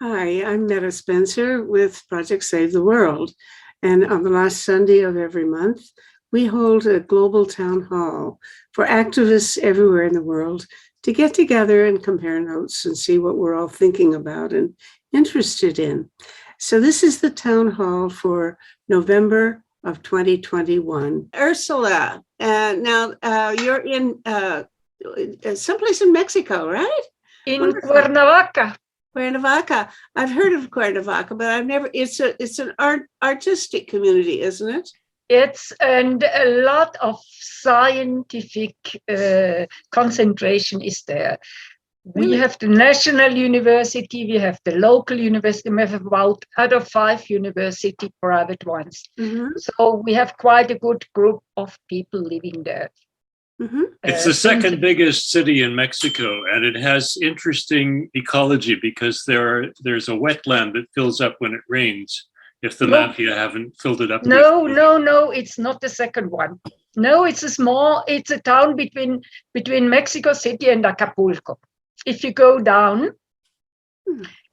Hi, I'm Meta Spencer with Project Save the World. And on the last Sunday of every month, we hold a global town hall for activists everywhere in the world to get together and compare notes and see what we're all thinking about and interested in. So this is the town hall for November of 2021. Ursula, now you're in someplace in Mexico, right? In Cuernavaca. Cuernavaca. I've heard of Cuernavaca, but I've never. It's an artistic community, isn't it? It's and a lot of scientific concentration is there. We have the national university, we have the local university, we have about other 5 university private ones. So we have quite a good group of people living there. It's the second biggest city in Mexico, and it has interesting ecology because there's a wetland that fills up when it rains. If the mafia haven't filled it up. No, it's not the second one. No, it's a town between Mexico City and Acapulco. If you go down,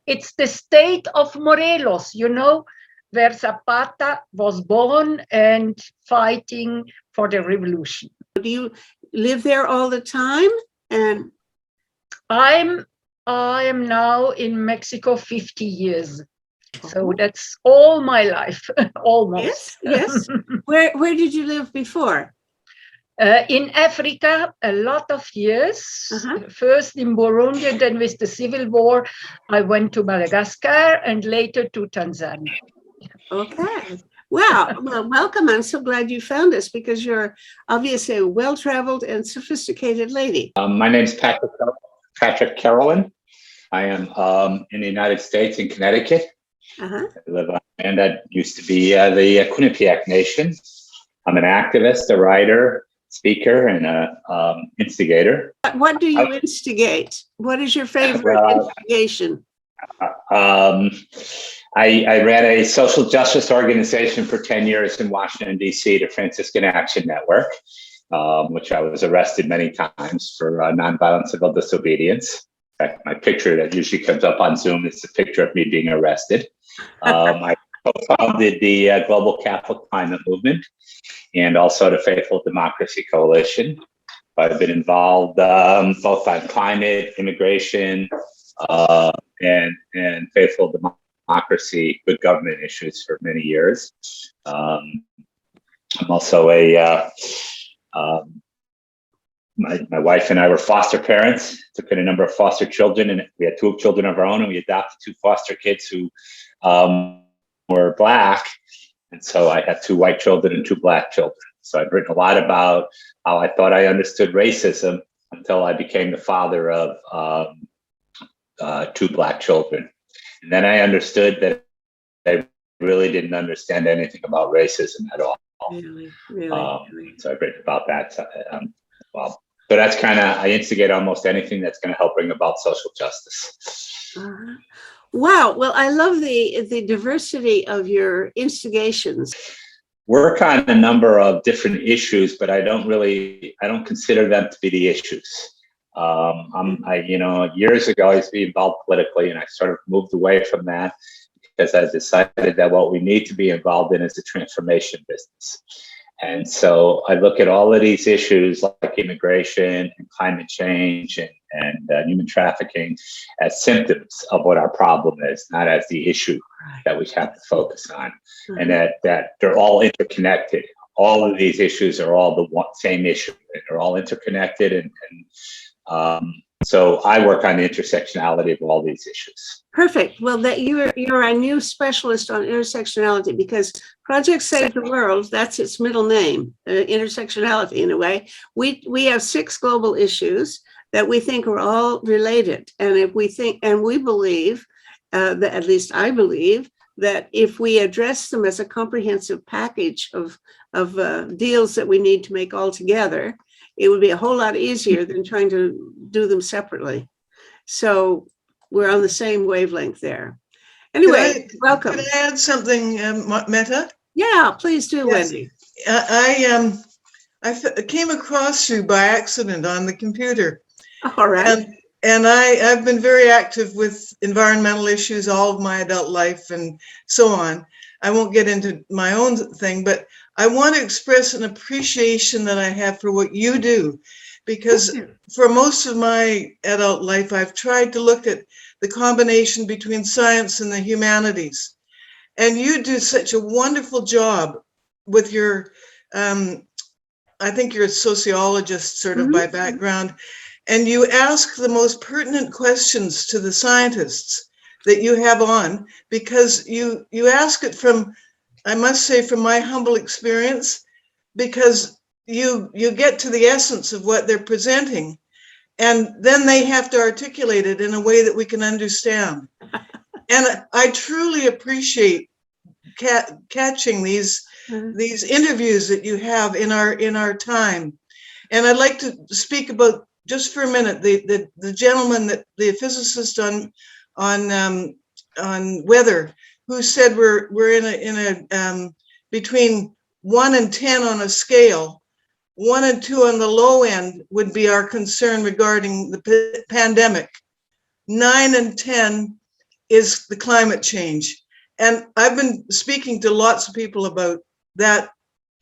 it's the state of Morelos, where Zapata was born and fighting for the revolution. Do you live there all the time? And I am now in Mexico 50 years. So that's all my life, almost. Yes. Where did you live before? In Africa, a lot of years. First in Burundi, and then with the civil war, I went to Madagascar and later to Tanzania. Okay. Wow. Well, welcome. I'm so glad you found us because you're obviously a well-traveled and sophisticated lady. My name's Patrick Carolyn. I am in the United States in Connecticut. I live on land that used to be the Quinnipiac Nation. I'm an activist, a writer, speaker, and an instigator. What do you instigate? What is your favorite instigation? I ran a social justice organization for 10 years in Washington, D.C., the Franciscan Action Network, which I was arrested many times for nonviolent civil disobedience. In fact, my picture that usually comes up on Zoom is a picture of me being arrested. I co-founded the Global Catholic Climate Movement and also the Faithful Democracy Coalition. I've been involved both on climate, immigration, and faithful democracy, good government issues for many years. I'm also my wife and I were foster parents, took in a number of foster children, and we had 2 children of our own, and we adopted 2 foster kids who were Black. And so I had 2 white children and 2 Black children. So I've written a lot about how I thought I understood racism until I became the father of 2 Black children. And then I understood that I really didn't understand anything about racism at all. Really. So I've written about that as well. So that's I instigate almost anything that's going to help bring about social justice. Wow. Well, I love the diversity of your instigations. Work on a number of different issues, but I don't consider them to be the issues. Years ago, I used to be involved politically, and I sort of moved away from that because I decided that what we need to be involved in is the transformation business. And so I look at all of these issues like immigration and climate change and human trafficking as symptoms of what our problem is, not as the issue that we have to focus on. And that they're all interconnected. All of these issues are all the same issue. They're all interconnected. And so I work on the intersectionality of all these issues. Perfect. Well, that you're a new specialist on intersectionality because Project Save the World, that's its middle name, intersectionality in a way. We have 6 global issues that we think are all related. And if we think, and we believe, that at least I believe, that if we address them as a comprehensive package of deals that we need to make all together, it would be a whole lot easier than trying to do them separately. So we're on the same wavelength there. Anyway, welcome. Can I add something, Meta? Yeah, please do, Yes. Wendy. I came across you by accident on the computer. All right. And And I've been very active with environmental issues all of my adult life and so on. I won't get into my own thing, but I want to express an appreciation that I have for what you do, because for most of my adult life, I've tried to look at the combination between science and the humanities. And you do such a wonderful job with your, I think you're a sociologist sort of by background, and you ask the most pertinent questions to the scientists that you have on, because you ask it from, I must say, from my humble experience, because you get to the essence of what they're presenting, and then they have to articulate it in a way that we can understand. And I truly appreciate catching these interviews that you have in our time. And I'd like to speak about, just for a minute, the gentleman, the physicist on weather, who said we're in a between 1 and 10 on a scale. 1 and 2 on the low end would be our concern regarding the pandemic. 9 and 10 is the climate change. And I've been speaking to lots of people about that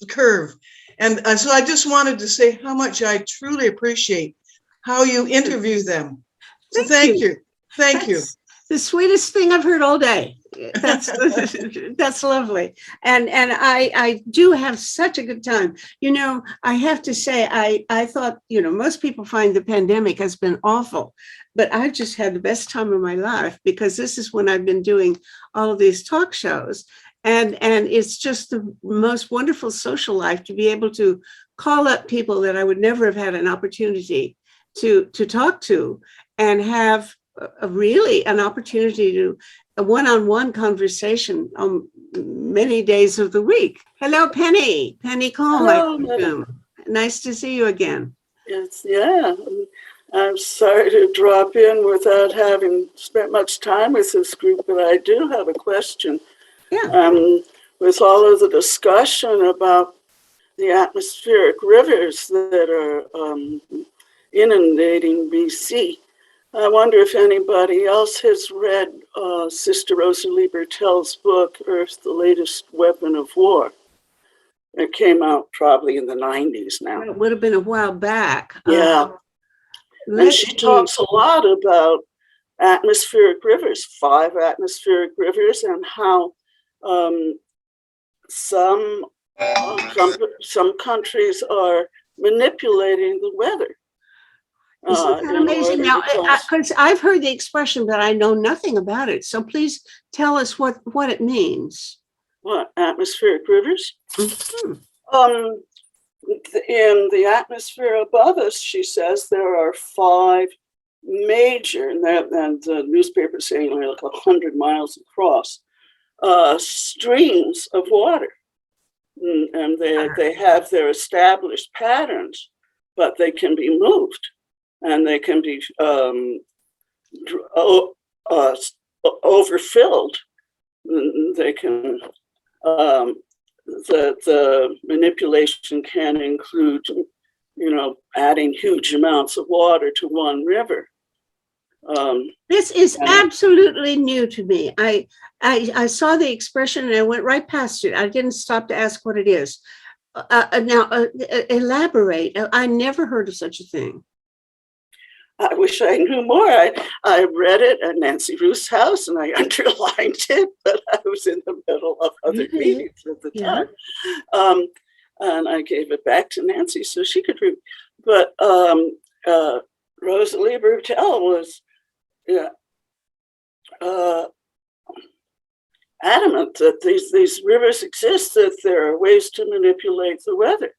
curve. And so I just wanted to say how much I truly appreciate how you interview them. So thank you. Thank you. The sweetest thing I've heard all day. That's lovely. And I do have such a good time. You know, I have to say, I thought, you know, most people find the pandemic has been awful, but I've just had the best time of my life, because this is when I've been doing all of these talk shows. And it's just the most wonderful social life to be able to call up people that I would never have had an opportunity to talk to, and have really an opportunity to a one-on-one conversation on many days of the week. Hello, Penny Colm. Hello. Nice to see you again. Yes, yeah. I'm sorry to drop in without having spent much time with this group, but I do have a question. Yeah. With all of the discussion about the atmospheric rivers that are inundating BC, I wonder if anybody else has read Sister Rosalie Bertell's book, Earth, the Latest Weapon of War. It came out probably in the 90s now. It would have been a while back. Yeah. And she talks a lot about atmospheric rivers, 5 atmospheric rivers, and how some countries are manipulating the weather. Isn't that amazing? Now, because I've heard the expression, but I know nothing about it. So please tell us what it means. What, atmospheric rivers? Mm-hmm. In the atmosphere above us, she says, there are 5 major, and the newspaper saying they're like 100 miles across, streams of water. And they have their established patterns, but they can be moved. And they can be overfilled. They can, the manipulation can include, you know, adding huge amounts of water to one river. This is absolutely new to me. I saw the expression and I went right past it. I didn't stop to ask what it is. Now, elaborate. I never heard of such a thing. I wish I knew more. I read it at Nancy Ruth's house and I underlined it, but I was in the middle of other meetings at the time. And I gave it back to Nancy so she could read. But Rosalie Bertell was adamant that these rivers exist, that there are ways to manipulate the weather.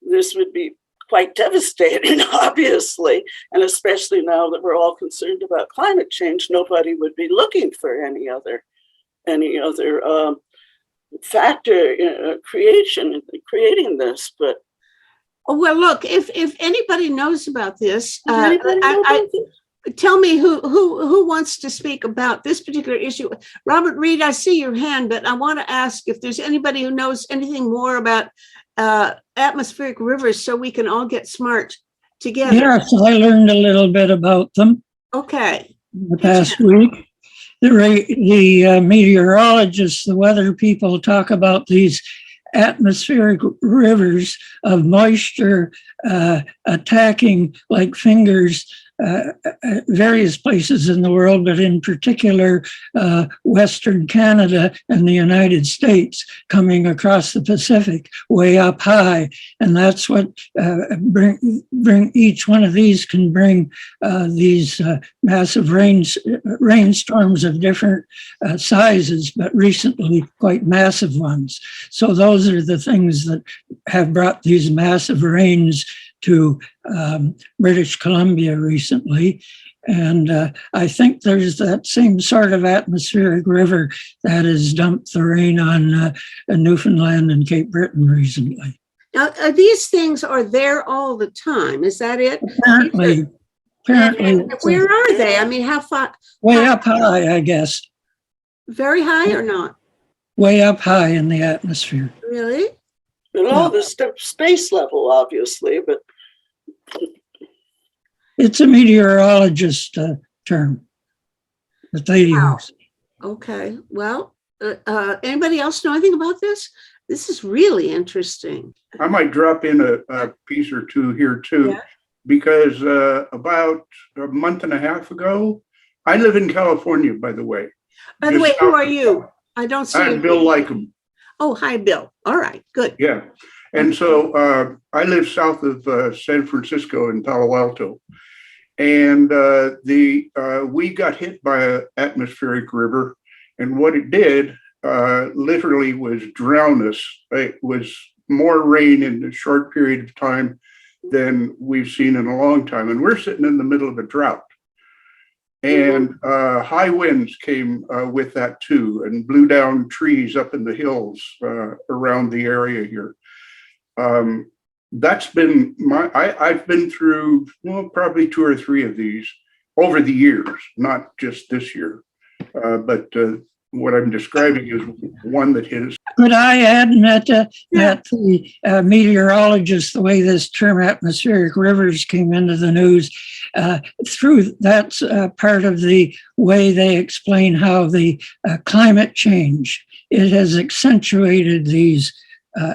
This would be quite devastating, obviously, and especially now that we're all concerned about climate change, nobody would be looking for any other factor in creating this. But well, look, if anybody knows about this, tell me who wants to speak about this particular issue. Robert Reed, I see your hand, but I want to ask if there's anybody who knows anything more about atmospheric rivers, so we can all get smart together? Yes, I learned a little bit about them Okay. the past week. The meteorologists, the weather people talk about these atmospheric rivers of moisture attacking like fingers various places in the world, but in particular Western Canada and the United States, coming across the Pacific way up high. And that's what bring each one of these can bring these massive rainstorms of different sizes, but recently quite massive ones. So those are the things that have brought these massive rains to British Columbia recently. And I think there's that same sort of atmospheric river that has dumped the rain on Newfoundland and Cape Breton recently. Now, these things are there all the time. Is that it? Apparently. And where are they? I mean, how far? Way up high, I guess. Very high or not? Way up high in the atmosphere. Really? Below the space level, obviously, but it's a meteorologist term that they use. Okay. Well, anybody else know anything about this? This is really interesting. I might drop in a piece or two here too, Yeah. because about a month and a half ago, I live in California, by the way. By the Just way, who south are of you? California. I don't see I'm you. Bill Lycum. Oh, hi, Bill. All right, good. Yeah. And so I live south of San Francisco in Palo Alto. And we got hit by an atmospheric river. And what it did literally was drown us. It was more rain in a short period of time than we've seen in a long time. And we're sitting in the middle of a drought. And high winds came with that too, and blew down trees up in the hills around the area here. That's been I've been through probably 2 or 3 of these over the years, not just this year. But what I'm describing is one that hit us. Could I add that the meteorologists, the way this term atmospheric rivers came into the news, that's part of the way they explain how the climate change, it has accentuated these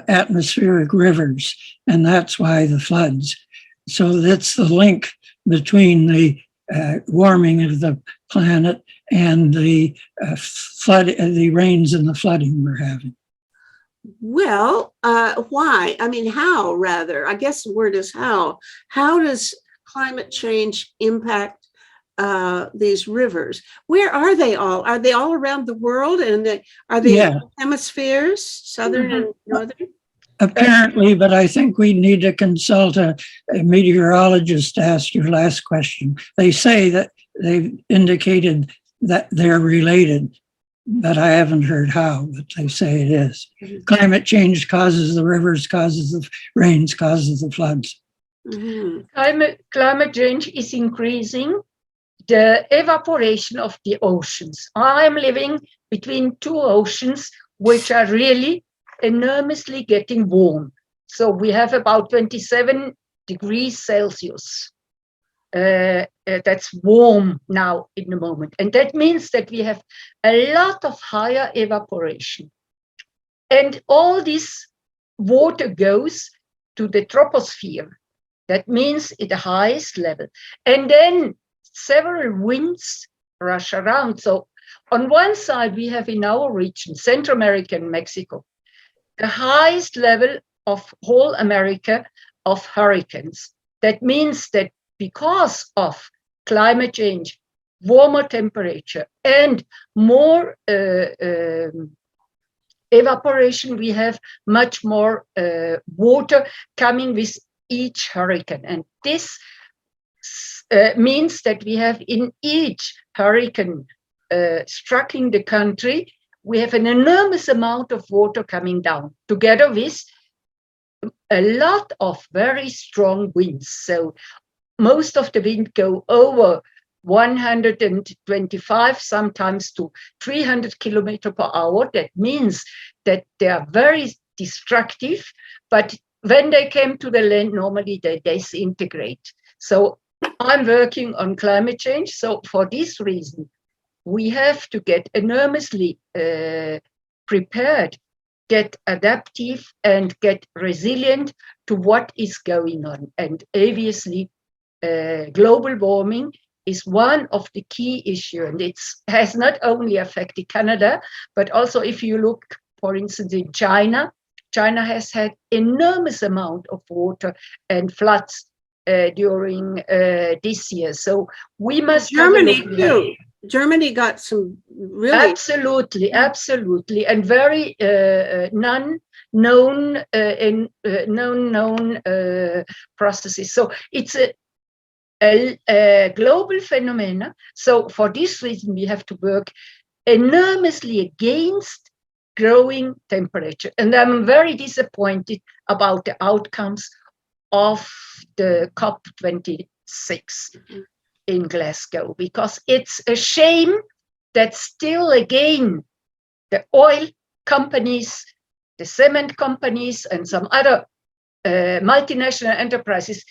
atmospheric rivers, and that's why the floods. So that's the link between the warming of the planet and the the rains and the flooding we're having. Well, why? I mean, how, rather? I guess the word is how. How does climate change impact these rivers? Where are they all? Are they all around the world? And are they hemispheres, southern and northern? Apparently, but I think we need to consult a meteorologist to ask your last question. They say that they've indicated that they're related, but I haven't heard how, but they say it is. Mm-hmm. Climate change causes the rivers, causes the rains, causes the floods. Mm-hmm. Climate change is increasing the evaporation of the oceans. I'm living between 2 oceans, which are really enormously getting warm. So we have about 27 degrees Celsius. That's warm now in the moment. And that means that we have a lot of higher evaporation. And all this water goes to the troposphere. That means at the highest level. And then several winds rush around. So on one side, we have in our region, Central America and Mexico, the highest level of whole America of hurricanes. That means that because of climate change, warmer temperature, and more evaporation, we have much more water coming with each hurricane. And this means that we have in each hurricane striking the country, we have an enormous amount of water coming down, together with a lot of very strong winds. So most of the wind go over 125, sometimes to 300 kilometers per hour. That means that they are very destructive, but when they came to the land, normally they disintegrate. So I'm working on climate change. So for this reason, we have to get enormously prepared, get adaptive, and get resilient to what is going on. And obviously, global warming is one of the key issues, and it has not only affected Canada, but also if you look, for instance, in China, China has had enormous amount of water and floods during this year. So we must Germany too. Germany got some really absolutely, and very known processes. So it's a global phenomenon. So for this reason, we have to work enormously against growing temperature. And I'm very disappointed about the outcomes of the COP26 in Glasgow, because it's a shame that still again the oil companies, the cement companies, and some other multinational enterprises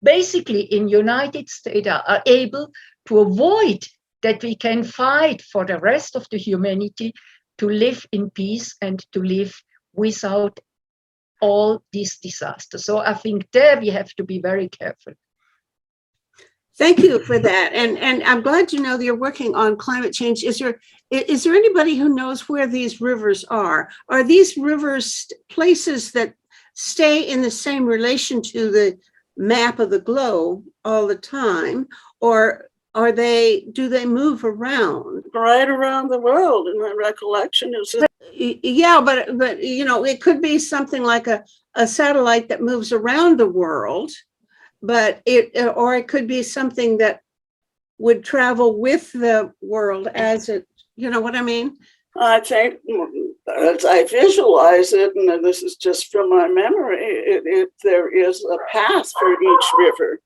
basically in United States are able to avoid that we can fight for the rest of the humanity to live in peace and to live without all these disasters. So I think there we have to be very careful. Thank you for that. And I'm glad to know that you're working on climate change. Is there anybody who knows where these rivers are? Are these rivers places that stay in the same relation to the map of the globe all the time, or do they move around? Right around the world, in my recollection is that. Yeah, but you know, it could be something like a satellite that moves around the world, but it could be something that would travel with the world as it, you know what I mean? I think as I visualize it, and this is just from my memory, there is a path for each river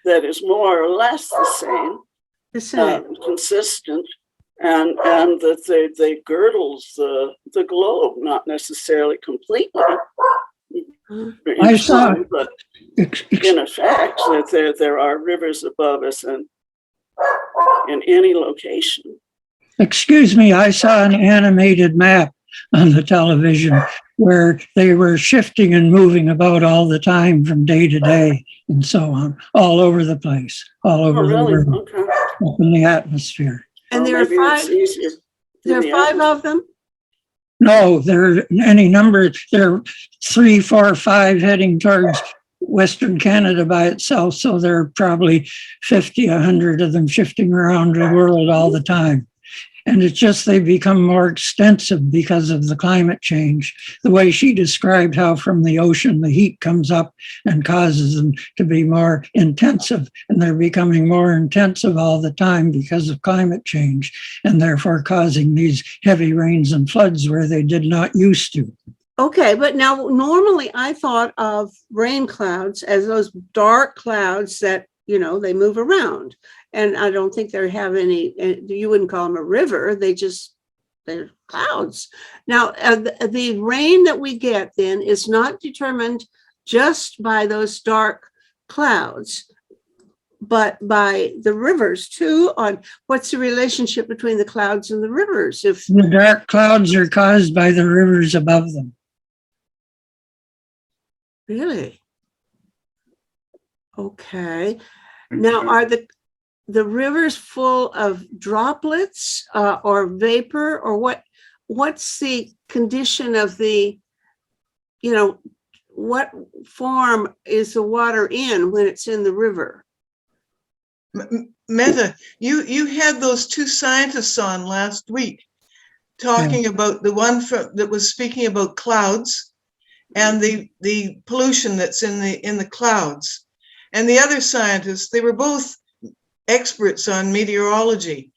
that is more or less the same. Consistent, and that they girdles the globe, not necessarily completely. I saw, but in effect, that there are rivers above us and in any location. excuse me, I saw an animated map on the television where they were shifting and moving about all the time from day to day and so on, all over the place, all over the world, up in the atmosphere. And there are five of them? No, there are any number. There are 3, 4, 5 heading towards Western Canada by itself. So there are probably 50, 100 of them shifting around the world all the time. And it's just they become more extensive because of the climate change. The way she described how from the ocean the heat comes up and causes them to be more intensive, and they're becoming more intensive all the time because of climate change, and therefore causing these heavy rains and floods where they did not used to. Okay, but now normally I thought of rain clouds as those dark clouds that, you know, they move around. And I don't think they have any, you wouldn't call them a river, they're clouds. Now, the rain that we get then is not determined just by those dark clouds, but by the rivers too, on what's the relationship between the clouds and the rivers. If the dark clouds are caused by the rivers above them. Really? Okay. Now, are the rivers full of droplets or vapor, or what's the condition of the, you know, what form is the water in when it's in the river? Meta, you had those two scientists on last week talking about the one that was speaking about clouds and the pollution that's in the clouds. And the other scientists, they were both experts on meteorology.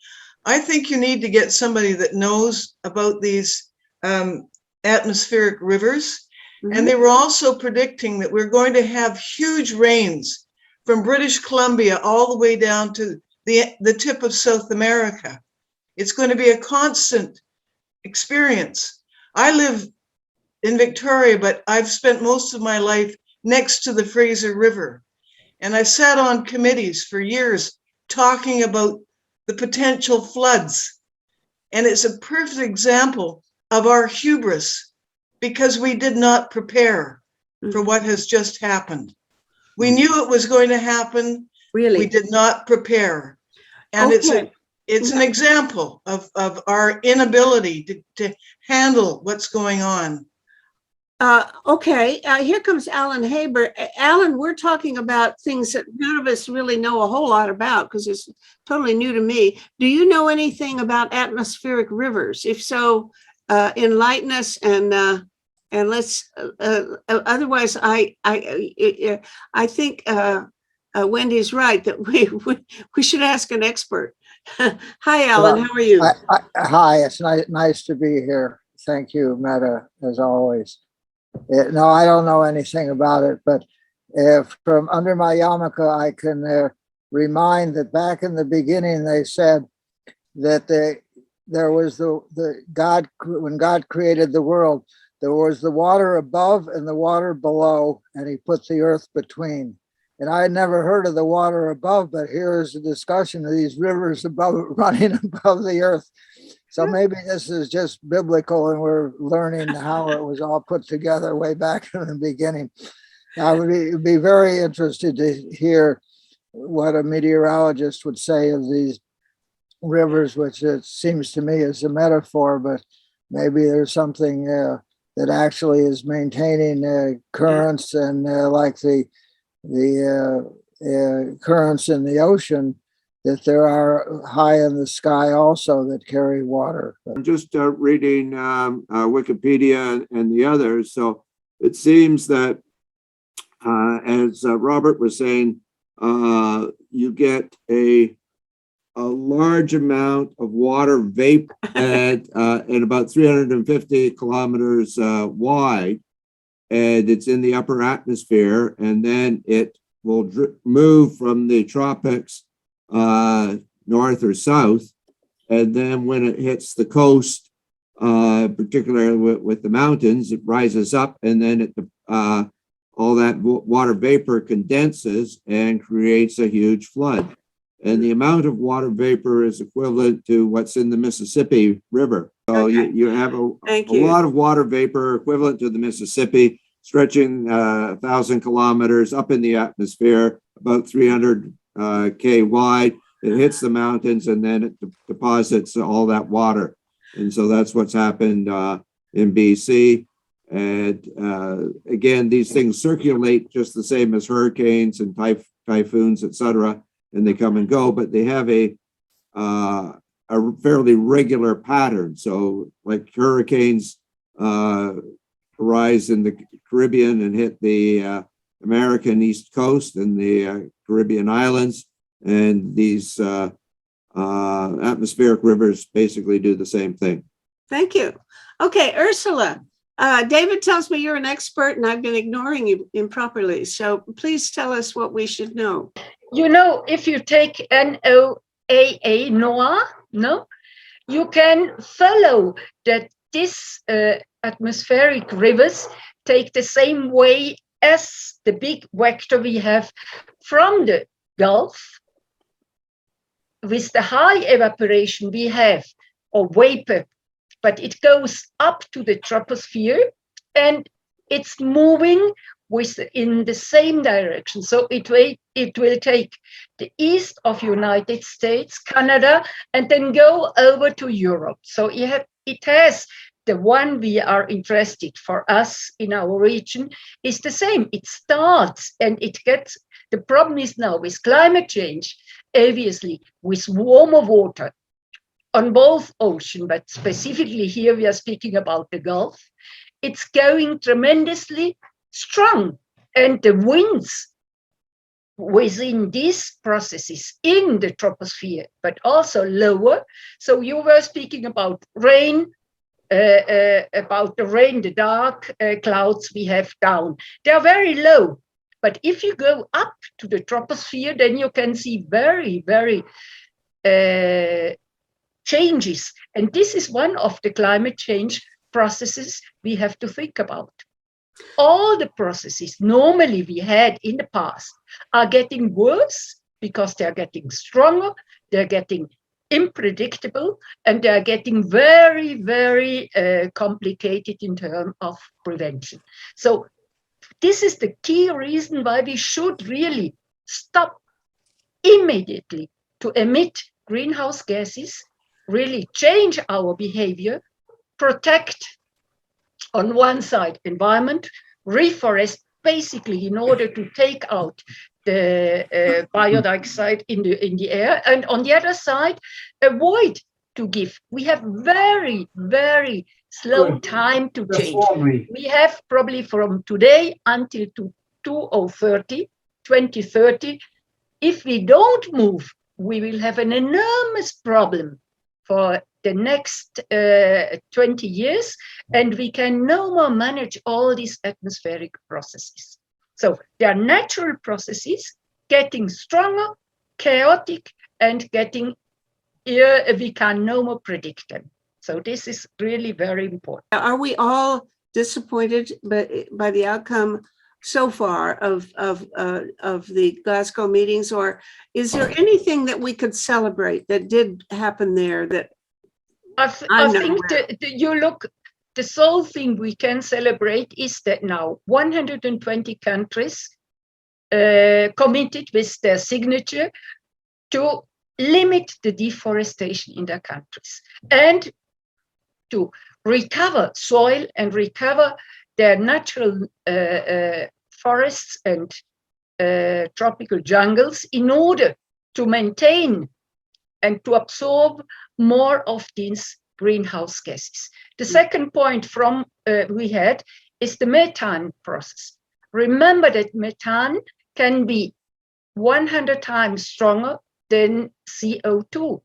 I think you need to get somebody that knows about these atmospheric rivers. Mm-hmm. And they were also predicting that we're going to have huge rains from British Columbia all the way down to the tip of South America. It's going to be a constant experience. I live in Victoria, but I've spent most of my life next to the Fraser River. And I sat on committees for years talking about the potential floods. And it's a perfect example of our hubris because we did not prepare for what has just happened. We knew it was going to happen. Really? We did not prepare. And it's an example of our inability to handle what's going on. Okay, here comes Alan Haber. Alan, we're talking about things that none of us really know a whole lot about because it's totally new to me. Do you know anything about atmospheric rivers? If so, enlighten us and let's. Otherwise, I think Wendy's right that we should ask an expert. Hi, Alan. Well, how are you? Hi, it's nice to be here. Thank you, Meta, as always. No, I don't know anything about it, but from under my yarmulke, I can remind that back in the beginning, they said that there was when God created the world, there was the water above and the water below, and he put the earth between. And I had never heard of the water above, but here's a discussion of these rivers running above the earth. So maybe this is just biblical and we're learning how it was all put together way back in the beginning. I would be very interested to hear what a meteorologist would say of these rivers, which it seems to me is a metaphor, but maybe there's something that actually is maintaining currents and like the currents in the ocean, that there are high in the sky also that carry water. I'm just reading Wikipedia and the others. So it seems that, as Robert was saying, you get a large amount of water vapor at about 350 kilometers wide, and it's in the upper atmosphere, and then it will move from the tropics north or south, and then when it hits the coast, particularly with the mountains, it rises up, and then all that water vapor condenses and creates a huge flood. And the amount of water vapor is equivalent to what's in the Mississippi River. So you have a lot of water vapor equivalent to the Mississippi, stretching 1,000 kilometers up in the atmosphere, about 300 K wide. It hits the mountains and then it deposits all that water. And so that's what's happened in BC. And again, these things circulate just the same as hurricanes and typhoons, etc., and they come and go, but they have a fairly regular pattern. So like hurricanes arise in the Caribbean and hit the American East Coast and the Caribbean islands, and these atmospheric rivers basically do the same thing. Thank you. Okay, Ursula. David tells me you're an expert and I've been ignoring you improperly. So please tell us what we should know. You know, if you take NOAA, you can follow that this atmospheric rivers take the same way as the big vector we have from the Gulf with the high evaporation we have, or vapor, but it goes up to the troposphere and it's moving in the same direction. So it will take the east of United States, Canada, and then go over to Europe. So it has the one we are interested for us in our region is the same. It starts and it gets, the problem is now with climate change, obviously with warmer water on both oceans, but specifically here we are speaking about the Gulf. It's going tremendously strong, and the winds within these processes in the troposphere, but also lower. So you were speaking about rain, the dark clouds we have down. They are very low, but if you go up to the troposphere, then you can see very, very changes. And this is one of the climate change processes we have to think about. all the processes normally we had in the past are getting worse because they're getting stronger, they're getting unpredictable, and they're getting very, very complicated in terms of prevention. So this is the key reason why we should really stop immediately to emit greenhouse gases, really change our behavior, protect on one side environment, reforest basically in order to take out the biodioxide in the air, and on the other side, avoid to give. We have very, very slow time to change. We have probably from today until 2030, if we don't move, we will have an enormous problem for the next 20 years, and we can no more manage all these atmospheric processes. So they are natural processes getting stronger, chaotic, and getting, we can no more predict them. So this is really very important. Are we all disappointed by the outcome so far of the Glasgow meetings, or is there anything that we could celebrate that did happen there? That I think you look, the sole thing we can celebrate is that now 120 countries committed with their signature to limit the deforestation in their countries and to recover soil and recover their natural forests and tropical jungles in order to maintain and to absorb more of these greenhouse gases. The second point from we had is the methane process. Remember that methane can be 100 times stronger than CO2.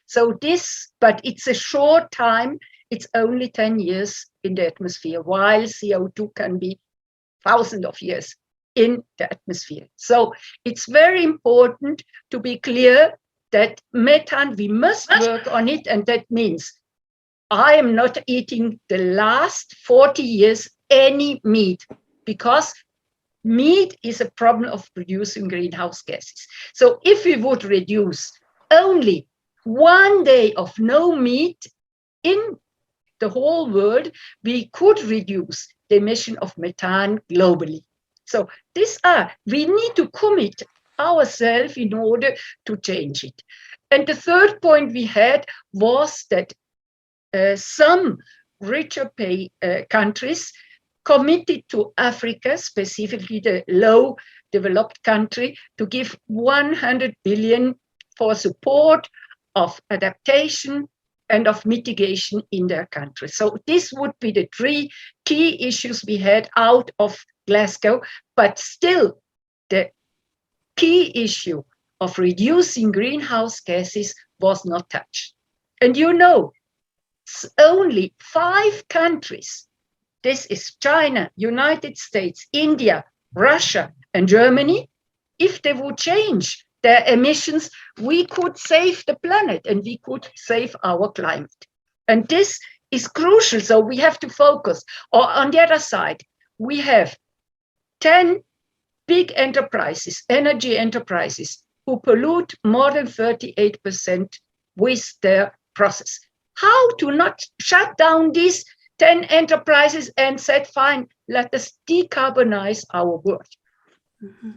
So this, but it's a short time, it's only 10 years in the atmosphere, while CO2 can be thousands of years in the atmosphere. So it's very important to be clear that methane, we must work on it, and that means I am not eating the last 40 years any meat, because meat is a problem of producing greenhouse gases. So if we would reduce only 1 day of no meat in the whole world, we could reduce the emission of methane globally. So we need to commit ourselves in order to change it. And the third point we had was that some richer countries committed to Africa, specifically the low developed country, to give 100 billion for support of adaptation and of mitigation in their country. So this would be the three key issues we had out of Glasgow, but still the key issue of reducing greenhouse gases was not touched. And you know, only 5 countries, this is China, United States, India, Russia, and Germany, if they would change their emissions, we could save the planet and we could save our climate. And this is crucial, so we have to focus. Or on the other side, we have 10 big enterprises, energy enterprises, who pollute more than 38% with their process. How to not shut down these 10 enterprises and said, fine, let us decarbonize our world. Mm-hmm.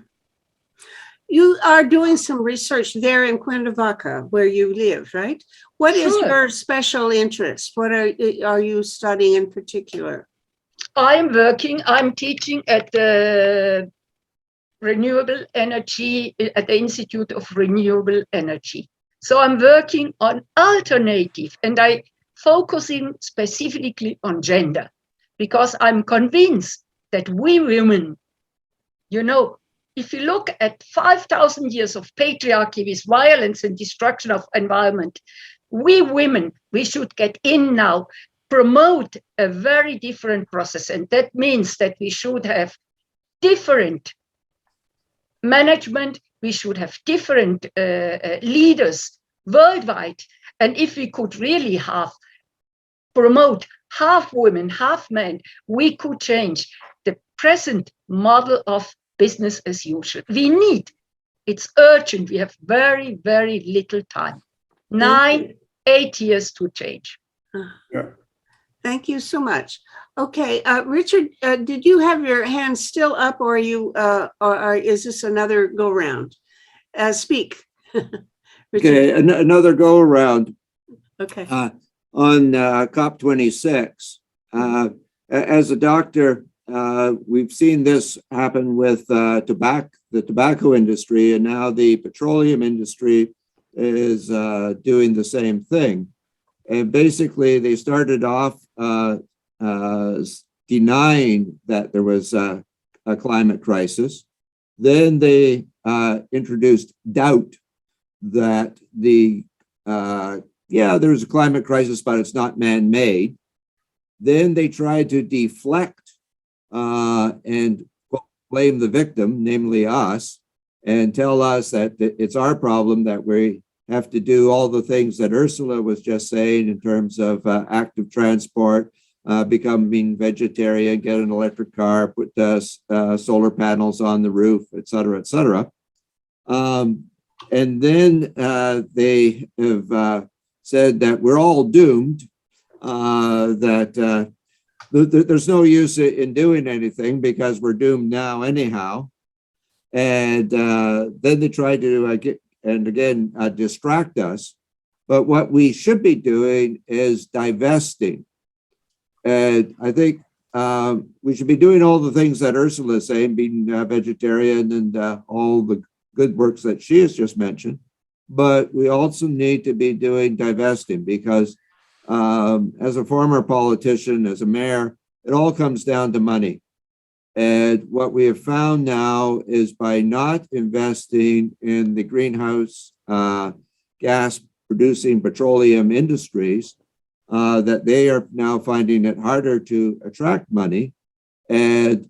You are doing some research there in Cuernavaca, where you live, right? What is your special interest? What are you studying in particular? I'm teaching at the renewable energy, at the Institute of Renewable Energy. So I'm working on alternative, and I focusing specifically on gender, because I'm convinced that we women, you know, if you look at 5,000 years of patriarchy with violence and destruction of environment, we women, we should get in now, promote a very different process. And that means that we should have different management, we should have different leaders worldwide. And if we could really promote half women, half men, we could change the present model of business as usual. We need, it's urgent. We have very, very little time. 8 years to change. Yeah. Thank you so much. Okay, Richard, did you have your hand still up, or are you, or is this another go round? Speak. Okay, another go around. Okay. On COP26. As a doctor, we've seen this happen with the tobacco industry, and now the petroleum industry is doing the same thing. And basically, they started off denying that there was a climate crisis. Then they introduced doubt that there's a climate crisis, but it's not man-made. Then they tried to deflect and blame the victim, namely us, and tell us that it's our problem, that we have to do all the things that Ursula was just saying in terms of active transport, becoming vegetarian, get an electric car, put solar panels on the roof, et cetera, et cetera. And then they have said that we're all doomed, that there's no use in doing anything because we're doomed now anyhow. And then they tried to distract us. But what we should be doing is divesting. And I think we should be doing all the things that Ursula is saying, being vegetarian and all the good works that she has just mentioned. But we also need to be doing divesting, because as a former politician, as a mayor, it all comes down to money. And what we have found now is by not investing in the greenhouse gas producing petroleum industries, that they are now finding it harder to attract money. And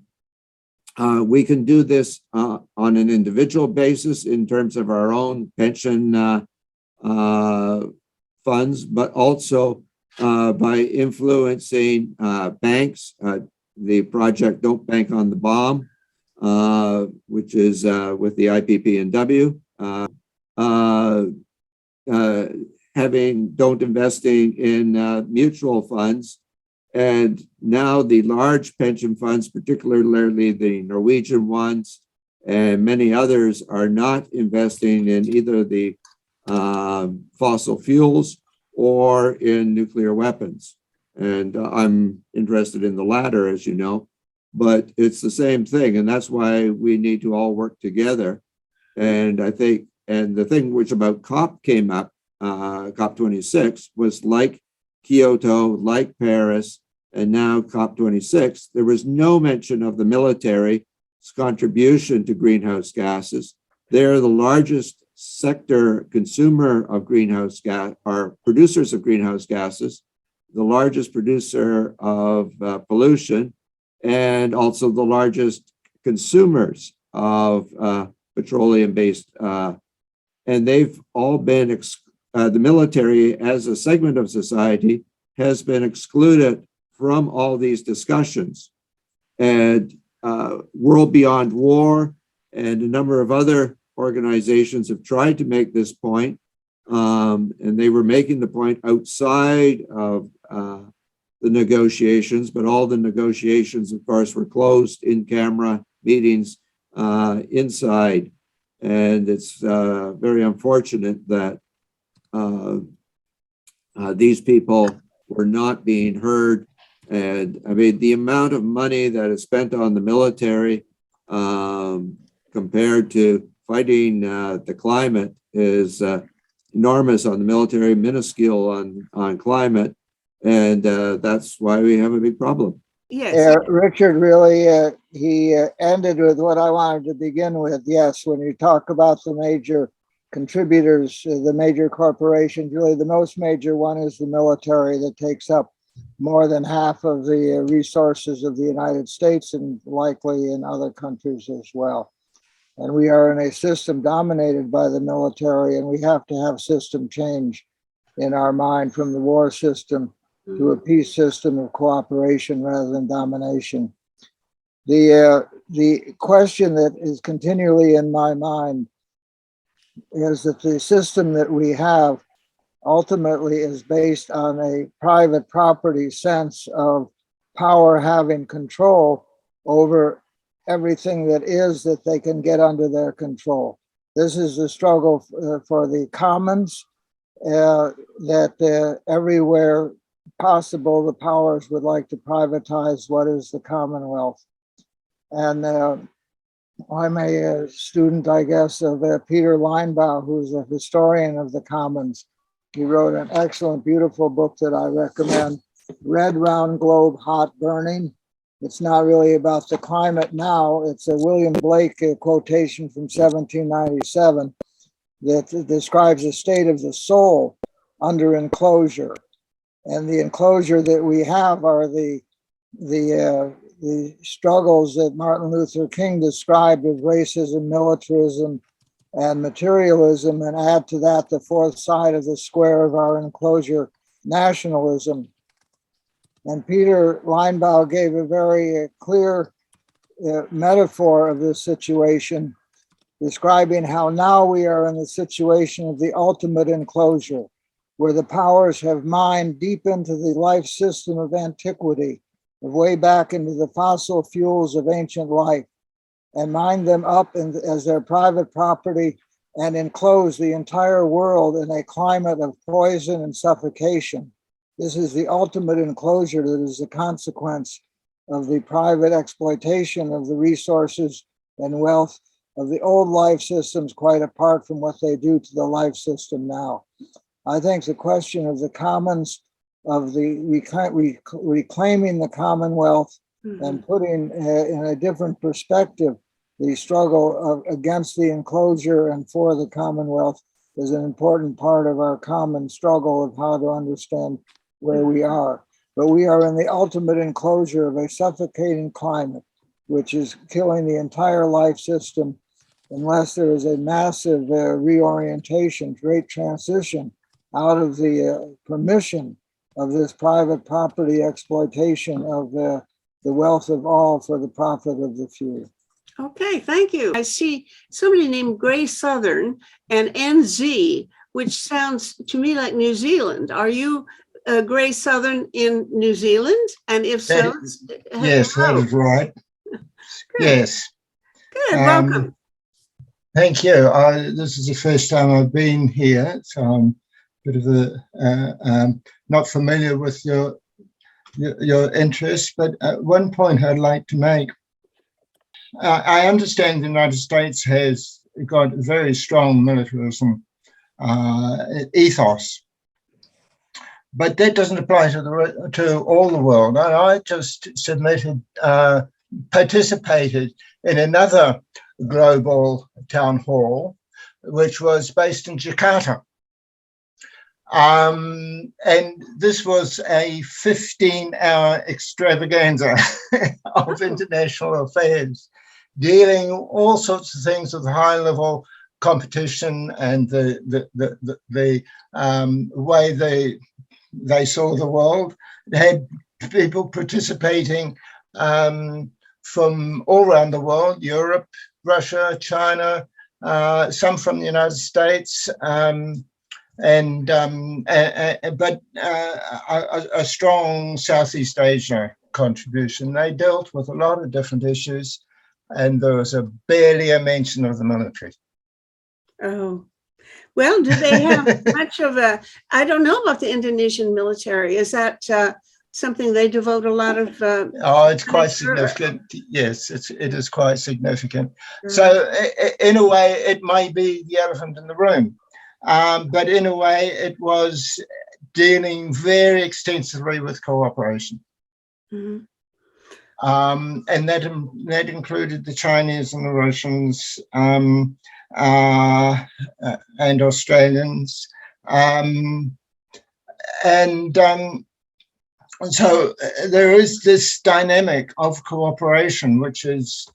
we can do this on an individual basis in terms of our own pension funds, but also by influencing banks. The project Don't Bank on the Bomb, which is with the IPP&W, don't investing in mutual funds. And now the large pension funds, particularly the Norwegian ones and many others, are not investing in either the fossil fuels or in nuclear weapons. And I'm interested in the latter, as you know, but it's the same thing. And that's why we need to all work together. And I think, and the thing which about COP came up, COP26, was like Kyoto, like Paris, and now COP26, there was no mention of the military's contribution to greenhouse gases. They're the largest sector consumer of greenhouse gas, or producers of greenhouse gases, the largest producer of pollution, and also the largest consumers of petroleum-based, and they've all been, the military as a segment of society has been excluded from all these discussions. And World Beyond War and a number of other organizations have tried to make this point, and they were making the point outside of the negotiations, but all the negotiations, of course, were closed in-camera meetings inside. And it's very unfortunate that these people were not being heard. And I mean, the amount of money that is spent on the military compared to fighting the climate is enormous on the military, minuscule on climate. And that's why we have a big problem. Yes. Richard really, he ended with what I wanted to begin with. Yes, when you talk about the major contributors, the major corporations, really the most major one is the military, that takes up more than half of the resources of the United States and likely in other countries as well. And we are in a system dominated by the military, and we have to have system change in our mind from the war system to a peace system of cooperation rather than domination. The question that is continually in my mind is that the system that we have ultimately is based on a private property sense of power having control over everything that is that they can get under their control. This is the struggle for the commons, that everywhere possible, the powers would like to privatize what is the Commonwealth. And I'm a student, I guess, of Peter Linebaugh, who's a historian of the commons. He wrote an excellent, beautiful book that I recommend, Red Round Globe, Hot Burning. It's not really about the climate now. It's a William Blake quotation from 1797 that describes the state of the soul under enclosure. And the enclosure that we have are the struggles that Martin Luther King described of racism, militarism, and materialism, and add to that the fourth side of the square of our enclosure, nationalism. And Peter Linebaugh gave a very clear metaphor of this situation, describing how now we are in the situation of the ultimate enclosure, where the powers have mined deep into the life system of antiquity, way back into the fossil fuels of ancient life, and mined them up as their private property and enclose the entire world in a climate of poison and suffocation. This is the ultimate enclosure that is the consequence of the private exploitation of the resources and wealth of the old life systems, quite apart from what they do to the life system now. I think the question of the commons, of the reclaiming the Commonwealth and putting in a different perspective the struggle against the enclosure and for the Commonwealth is an important part of our common struggle of how to understand where we are. But we are in the ultimate enclosure of a suffocating climate, which is killing the entire life system unless there is a massive reorientation, great transition out of the permission of this private property exploitation of the wealth of all for the profit of the few. Okay, thank you. I see somebody named Gray Southern and NZ, which sounds to me like New Zealand. Are you Gray Southern in New Zealand? And if so, yes, that is right. Yes. Good, welcome. Thank you. This is the first time I've been here, so I'm a bit of not familiar with your interests, but one point I'd like to make. I understand the United States has got very strong militarism ethos, but that doesn't apply to all the world. I just participated in another global town hall, which was based in Jakarta. And this was a 15-hour extravaganza of international affairs, dealing all sorts of things with high-level competition and the way they saw the world. They had people participating from all around the world: Europe, Russia, China, some from the United States, but a strong Southeast Asia contribution. They dealt with a lot of different issues, and there was barely a mention of the military. Oh, well, do they have much of a, I don't know about the Indonesian military. Is that something they devote a lot of? It's quite significant. Yes, it is quite significant. So in a way, it may be the elephant in the room. But in a way, it was dealing very extensively with cooperation. And that included the Chinese and the Russians and Australians. So there is this dynamic of cooperation, which is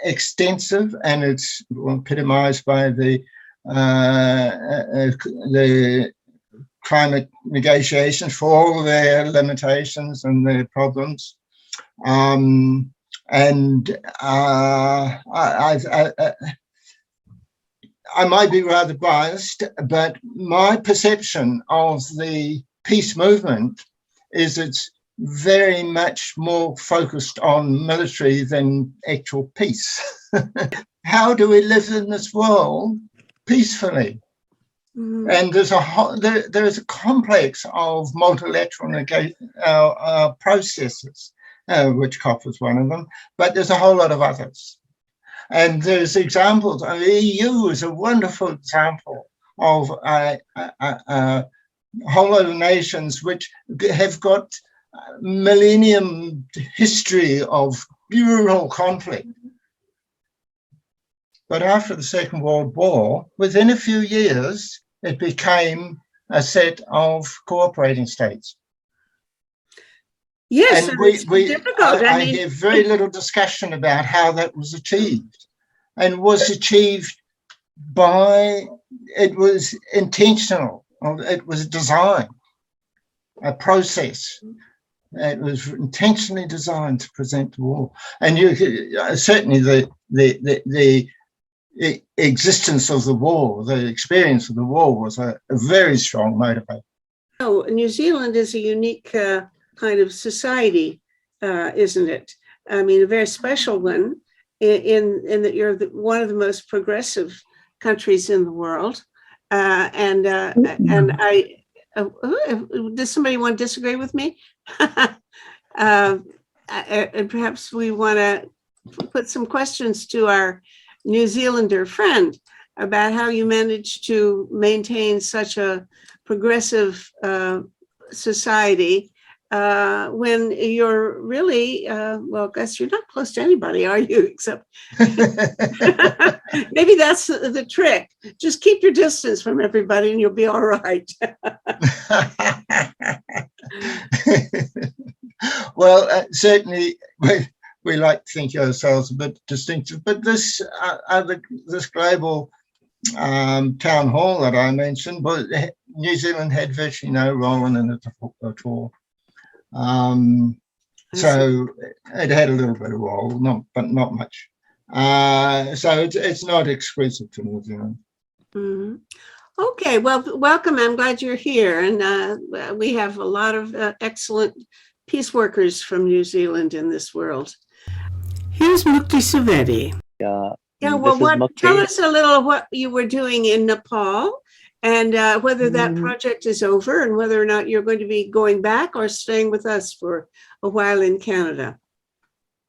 extensive, and it's epitomized by the climate negotiations for all their limitations and their problems. And I might be rather biased, but my perception of the peace movement is it's very much more focused on military than actual peace. How do we live in this world peacefully? Mhm. And there is a complex of multilateral processes, which COP is one of them, but there's a whole lot of others. And there's examples. The EU is a wonderful example of a whole lot of nations which have got millennium history of brutal conflict. But after the Second World War, within a few years, it became a set of cooperating states. Yes, And it's difficult. I hear very little discussion about how that was achieved, and was achieved by, it was intentional, it was design, a process. It was intentionally designed to prevent the war. And certainly the existence of the war, the experience of the war was a very strong motivator. Oh, New Zealand is a unique kind of society, isn't it? I mean, a very special one in that you're one of the most progressive countries in the world. And I, does somebody want to disagree with me? And perhaps we want to put some questions to our New Zealander friend about how you managed to maintain such a progressive society when you're really, well, I guess you're not close to anybody, are you? Except maybe that's the trick. Just keep your distance from everybody and you'll be all right. Well, certainly we like to think of ourselves a bit distinctive, but this global town hall that I mentioned, but New Zealand had virtually no role in it at all. So it had a little bit of role, but not much. So it's not exclusive to New Zealand. Mm-hmm. Okay, well, welcome. I'm glad you're here. And we have a lot of excellent peace workers from New Zealand in this world. Here's Mukti Savedi. Yeah, well, tell us a little of what you were doing in Nepal and whether that project is over and whether or not you're going to be going back or staying with us for a while in Canada.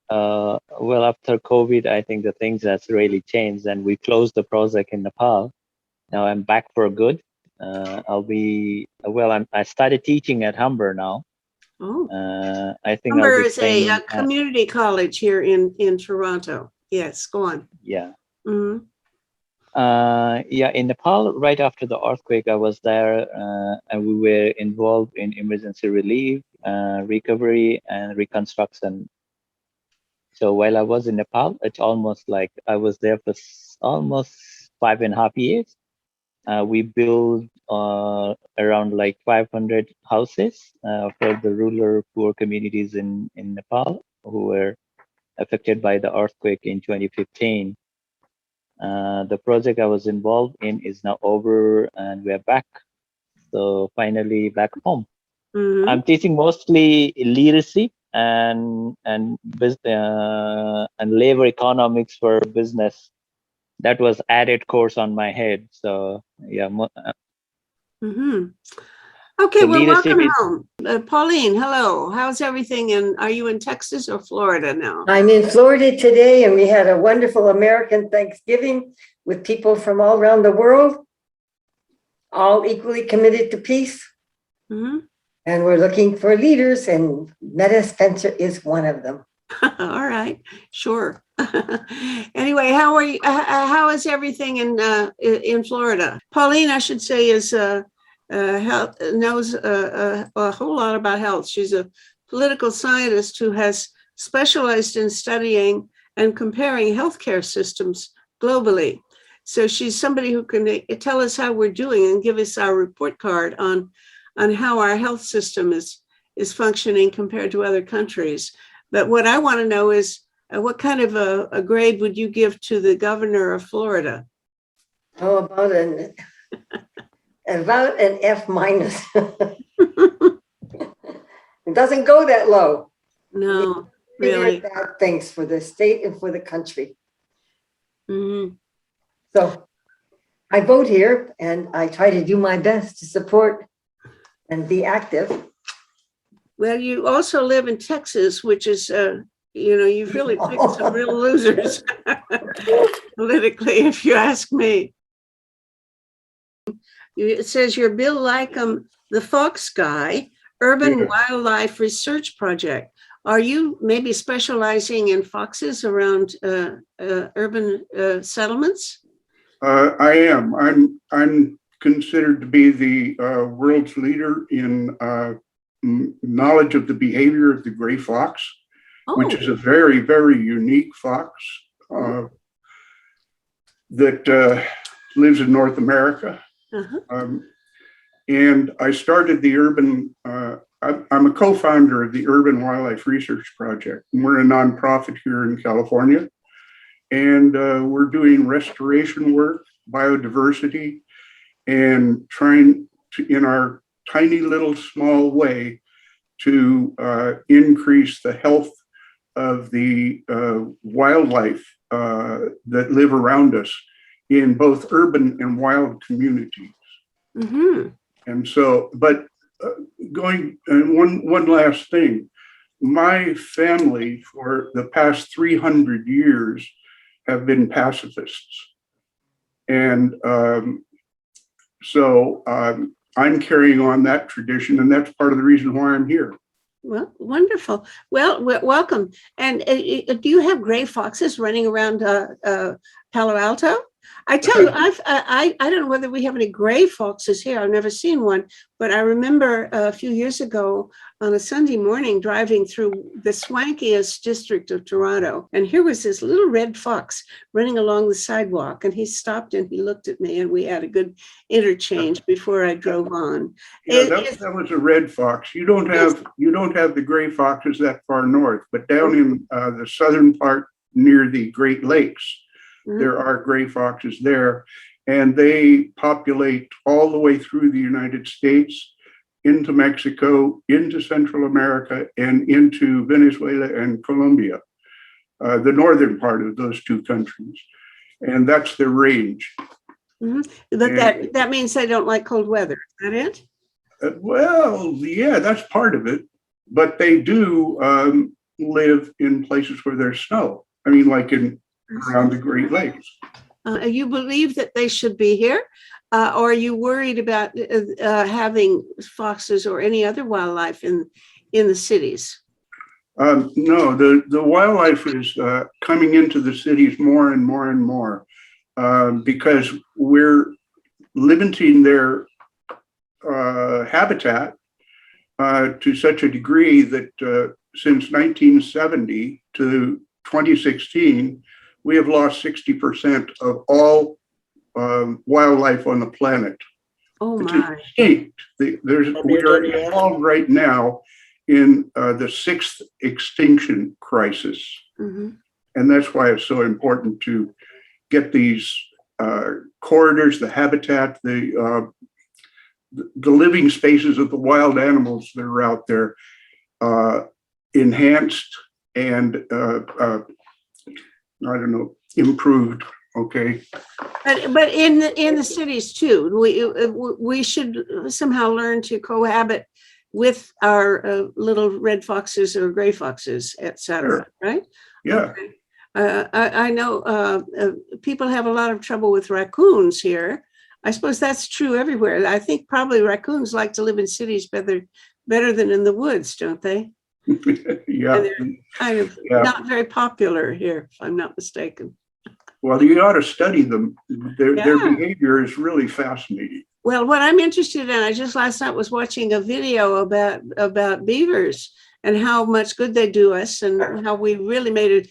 Well, after COVID, I think the things has really changed and we closed the project in Nepal. Now I'm back for good. I started teaching at Humber now. Oh, I think Humber is a community college here in Toronto. Yes, go on. Yeah. Mm-hmm. In Nepal, right after the earthquake, I was there and we were involved in emergency relief, recovery and reconstruction. So while I was in Nepal, it's almost like I was there for almost 5.5 years. We built around like 500 houses for the rural poor communities in Nepal who were affected by the earthquake in 2015. The project I was involved in is now over and we're back. So finally back home. Mm-hmm. I'm teaching mostly literacy and labor economics for business. That was added course on my head. So yeah. Mm-hmm. Okay, so well, welcome home. Pauline, hello. How's everything? And are you in Texas or Florida now? I'm in Florida today, and we had a wonderful American Thanksgiving with people from all around the world, all equally committed to peace. Mm-hmm. And we're looking for leaders, and Meta Spencer is one of them. All right, sure. Anyway, how are you? How is everything in Florida? Pauline, I should say, is knows a whole lot about health. She's a political scientist who has specialized in studying and comparing healthcare systems globally. So she's somebody who can tell us how we're doing and give us our report card on how our health system is functioning compared to other countries. But what I want to know is What kind of a grade would you give to the governor of Florida? Oh, about an F minus. It doesn't go that low. No, really. Bad things for the state and for the country. Mm-hmm. So I vote here and I try to do my best to support and be active. Well, you also live in Texas, which is, you've really picked some real losers politically, if you ask me. It says you're Bill Lycum, the Fox Guy, Urban Wildlife Research Project. Are you maybe specializing in foxes around urban settlements? I am. I'm considered to be the world's leader in knowledge of the behavior of the gray fox, which is a very, very unique fox that lives in North America. And I started the urban, I'm a co-founder of the Urban Wildlife Research Project. And we're a nonprofit here in California. And we're doing restoration work, biodiversity, and trying to, in our tiny little small way, to increase the health of the wildlife that live around us in both urban and wild communities. Mm-hmm. And so, but one last thing, my family for the past 300 years have been pacifists. And so I'm carrying on that tradition, and that's part of the reason why I'm here. Well, wonderful. Well, welcome. And do you have gray foxes running around Palo Alto? I tell you, I don't know whether we have any gray foxes here. I've never seen one, but I remember a few years ago on a Sunday morning driving through the swankiest district of Toronto, and here was this little red fox running along the sidewalk, and he stopped and he looked at me, and we had a good interchange before I drove on. Yeah, that was a red fox. You don't have the gray foxes that far north, but down in the southern part near the Great Lakes, there are gray foxes there, and they populate all the way through the United States, into Mexico, into Central America, and into Venezuela and Colombia, the northern part of those two countries. And that's their range. Mm-hmm. But that means they don't like cold weather. Is that it? Well, yeah, that's part of it. But they do live in places where there's snow. I mean, like around the Great Lakes. You believe that they should be here? Or are you worried about having foxes or any other wildlife in the cities? No, the wildlife is coming into the cities more and more and more because we're limiting their habitat to such a degree that since 1970 to 2016, we have lost 60% of all wildlife on the planet. Oh my! We are involved right now in the 6th extinction crisis, and that's why it's so important to get these corridors, the habitat, the living spaces of the wild animals that are out there enhanced and I don't know, improved. Okay. But in the cities too, we should somehow learn to cohabit with our little red foxes or gray foxes, etc. Right? Yeah. Okay. I know people have a lot of trouble with raccoons here. I suppose that's true everywhere. I think probably raccoons like to live in cities better than in the woods, don't they? Yeah. And they're kind of not very popular here, if I'm not mistaken. Well, you ought to study them. Their behavior is really fascinating. Well, what I'm interested in, I just last night was watching a video about beavers and how much good they do us, and how we really made a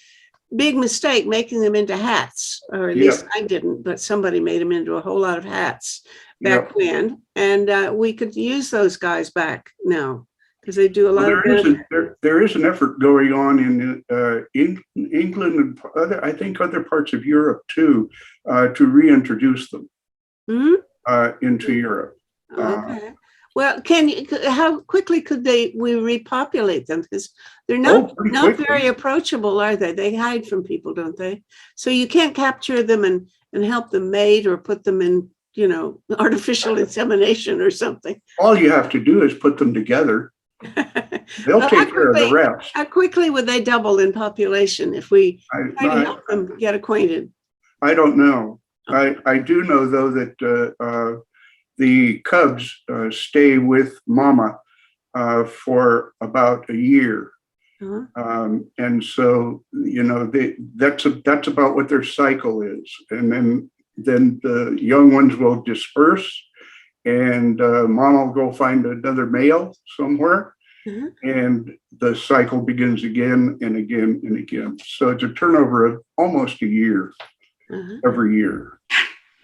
big mistake making them into hats, or at least I didn't, but somebody made them into a whole lot of hats back when, and we could use those guys back now because they do a lot of good. there is an effort going on in England and I think other parts of Europe too, to reintroduce them into Europe. Okay. Well, how quickly could we repopulate them? Because they're not very approachable, are they? They hide from people, don't they? So you can't capture them and help them mate or put them in, artificial insemination or something. All you have to do is put them together. They'll take care of the rest. How quickly would they double in population if we try to help them get acquainted? I don't know. I do know, though, that the cubs stay with mama for about a year. And so, that's about what their cycle is. And then the young ones will disperse and mama will go find another male somewhere. And the cycle begins again and again and again. So it's a turnover of almost a year every year.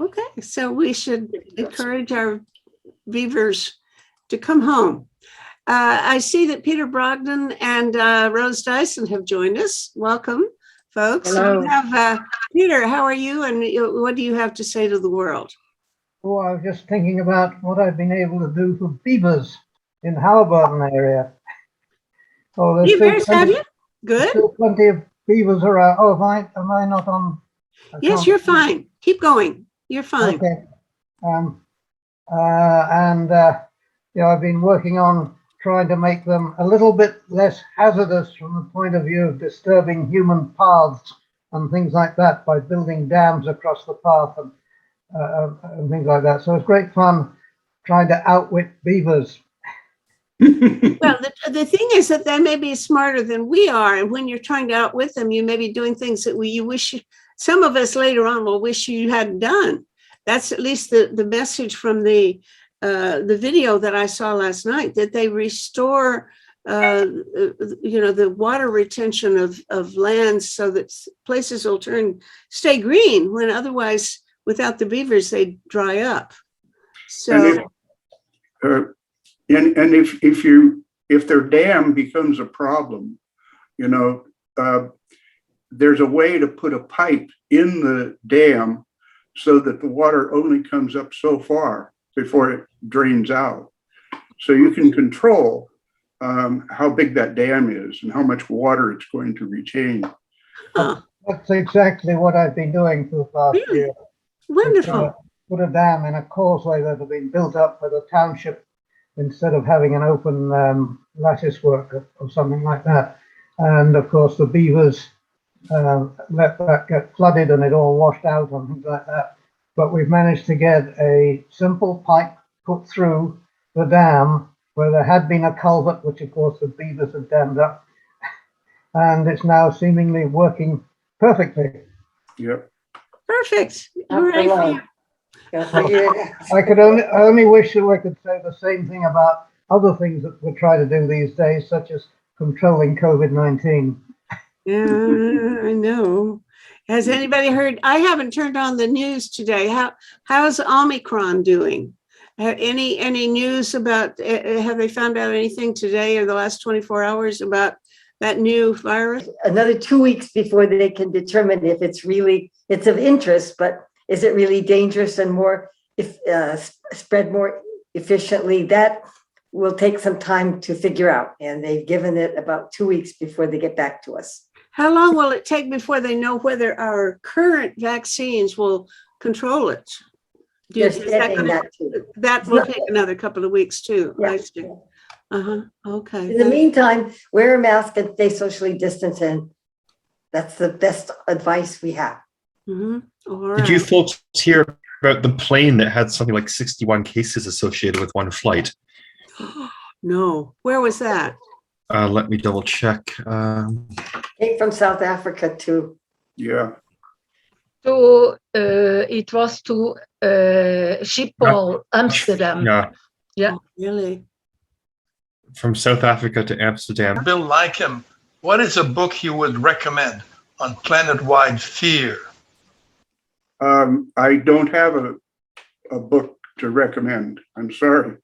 Okay, so we should encourage our beavers to come home. I see that Peter Brogdon and Rose Dyson have joined us. Welcome, folks. Hello. We have Peter, how are you, and what do you have to say to the world? Oh, I was just thinking about what I've been able to do for beavers in Halliburton area. Oh, there's Beavers, have you? Good. Still plenty of beavers around. Oh, am I not on? Yes, you're fine. Keep going. You're fine. Okay. I've been working on trying to make them a little bit less hazardous from the point of view of disturbing human paths and things like that by building dams across the path and things like that. So it's great fun trying to outwit beavers. Well, the thing is that they may be smarter than we are, and when you're trying to outwit them, you may be doing things that you wish some of us later on will wish you hadn't done. That's at least the message from the video that I saw last night, that they restore the water retention of lands so that places will stay green when otherwise without the beavers they dry up. So and if their dam becomes a problem, there's a way to put a pipe in the dam so that the water only comes up so far before it drains out. So you can control how big that dam is and how much water it's going to retain. That's exactly what I've been doing for the past year. Wonderful. Put a dam in a causeway that had been built up by the township instead of having an open lattice work or something like that. And of course the beavers let that get flooded and it all washed out and things like that. But we've managed to get a simple pipe put through the dam where there had been a culvert, which of course the beavers had dammed up. And it's now seemingly working perfectly. Yep. Perfect. Hooray. I could only wish that we could say the same thing about other things that we try to do these days, such as controlling COVID-19. Yeah, I know. Has anybody heard? I haven't turned on the news today. How's Omicron doing? Any news about? Have they found out anything today or the last 24 hours about that new virus? Another 2 weeks before they can determine if it's of interest, but is it really dangerous and spread more efficiently? That will take some time to figure out. And they've given it about 2 weeks before they get back to us. How long will it take before they know whether our current vaccines will control it? That will take another couple of weeks too. Yeah. I see. Okay. In the meantime, wear a mask and stay socially distanced, and that's the best advice we have. All right. Did you folks hear about the plane that had something like 61 cases associated with one flight? No. Where was that? Let me double check. Came from South Africa too. Yeah. So it was to Schiphol, Amsterdam. Yeah. Yeah. Oh, really? From South Africa to Amsterdam. Bill Lycum, what is a book you would recommend on planet-wide fear? I don't have a book to recommend. I'm sorry.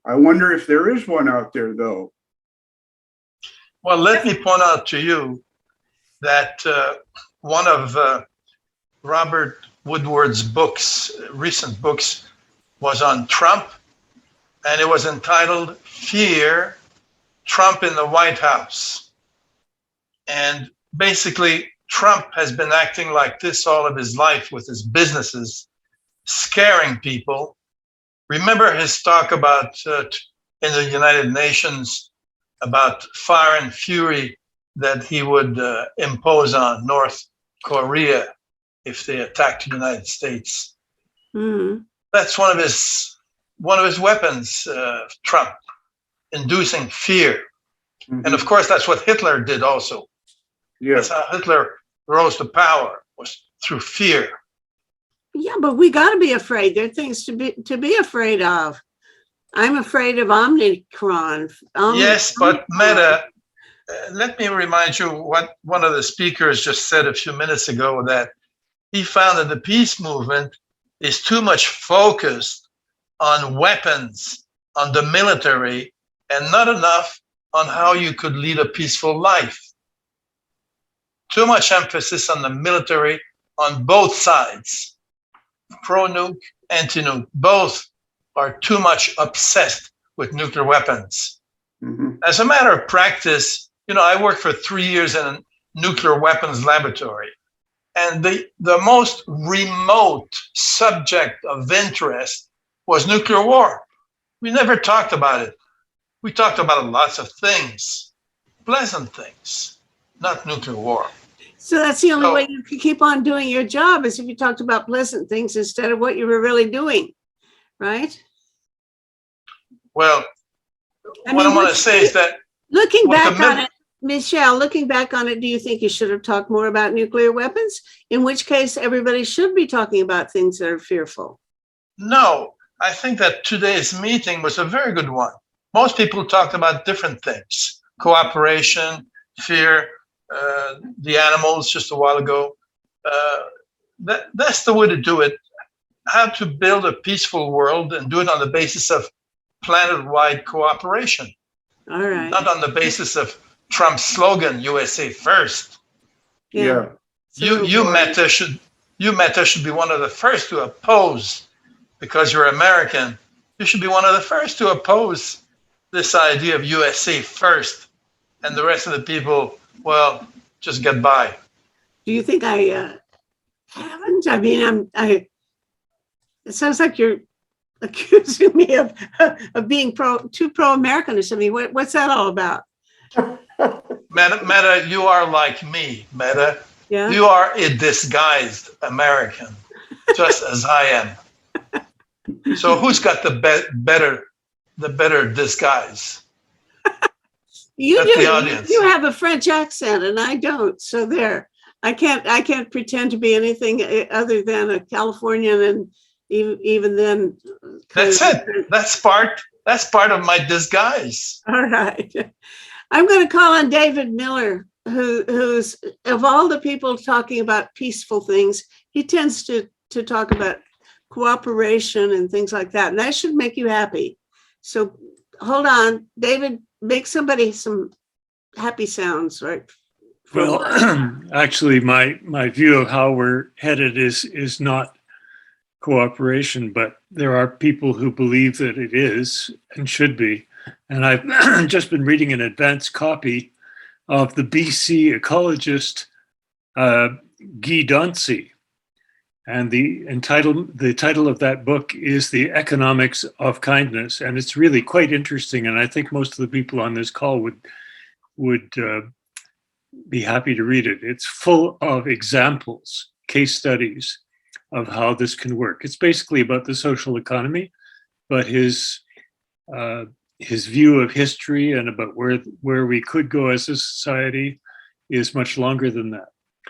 I wonder if there is one out there, though. Well, let me point out to you that one of Robert Woodward's books, recent books, was on Trump, and it was entitled Fear, Trump in the White House. And basically, Trump has been acting like this all of his life with his businesses, scaring people. Remember his talk about in the United Nations about fire and fury that he would impose on North Korea if they attacked the United States. Mm-hmm. That's one of his weapons, Trump, inducing fear. Mm-hmm. And of course, that's what Hitler did also. Yes. That's how Hitler rose to power, was through fear. Yeah, but we got to be afraid. There are things to be afraid of. I'm afraid of Omicron. Yes, but Meta, let me remind you what one of the speakers just said a few minutes ago, that he found that the peace movement is too much focused on weapons, on the military, and not enough on how you could lead a peaceful life. Too much emphasis on the military on both sides, pro-nuke, anti-nuke. Both are too much obsessed with nuclear weapons. Mm-hmm. As a matter of practice, I worked for 3 years in a nuclear weapons laboratory, and the most remote subject of interest was nuclear war. We never talked about it. We talked about lots of things, pleasant things, not nuclear war. So that's the only way you can keep on doing your job, is if you talked about pleasant things instead of what you were really doing, right? Well, what I want to say is that looking back on it, Michelle, looking back on it, do you think you should have talked more about nuclear weapons? In which case, everybody should be talking about things that are fearful. No, I think that today's meeting was a very good one. Most people talked about different things: cooperation, fear, the animals just a while ago. That's the way to do it. How to build a peaceful world and do it on the basis of planet-wide cooperation. All right. Not on the basis of Trump's slogan, USA first. Yeah. You Meta should be one of the first to oppose, because you're American. You should be one of the first to oppose this idea of USA first, and the rest of the people, well, just get by. Do you think I haven't? I mean, it sounds like you're accusing me of being too pro-American or something. What's that all about? Meta, you are like me, Meta. Yeah. You are a disguised American, just as I am. So who's got the better disguise? You That's do. the audience. You have a French accent, and I don't. So there, I can't pretend to be anything other than a Californian, and even then. That's it. That's part of my disguise. All right. I'm going to call on David Miller, who's, of all the people talking about peaceful things, he tends to talk about cooperation and things like that. And that should make you happy. So hold on, David, make somebody some happy sounds, right? Well, actually, my view of how we're headed is not cooperation, but there are people who believe that it is and should be. And I've just been reading an advanced copy of the BC ecologist Guy Dauncey. And the title of that book is The Economics of Kindness. And it's really quite interesting. And I think most of the people on this call would be happy to read it. It's full of examples, case studies of how this can work. It's basically about the social economy, but his view of history and about where we could go as a society is much longer than that.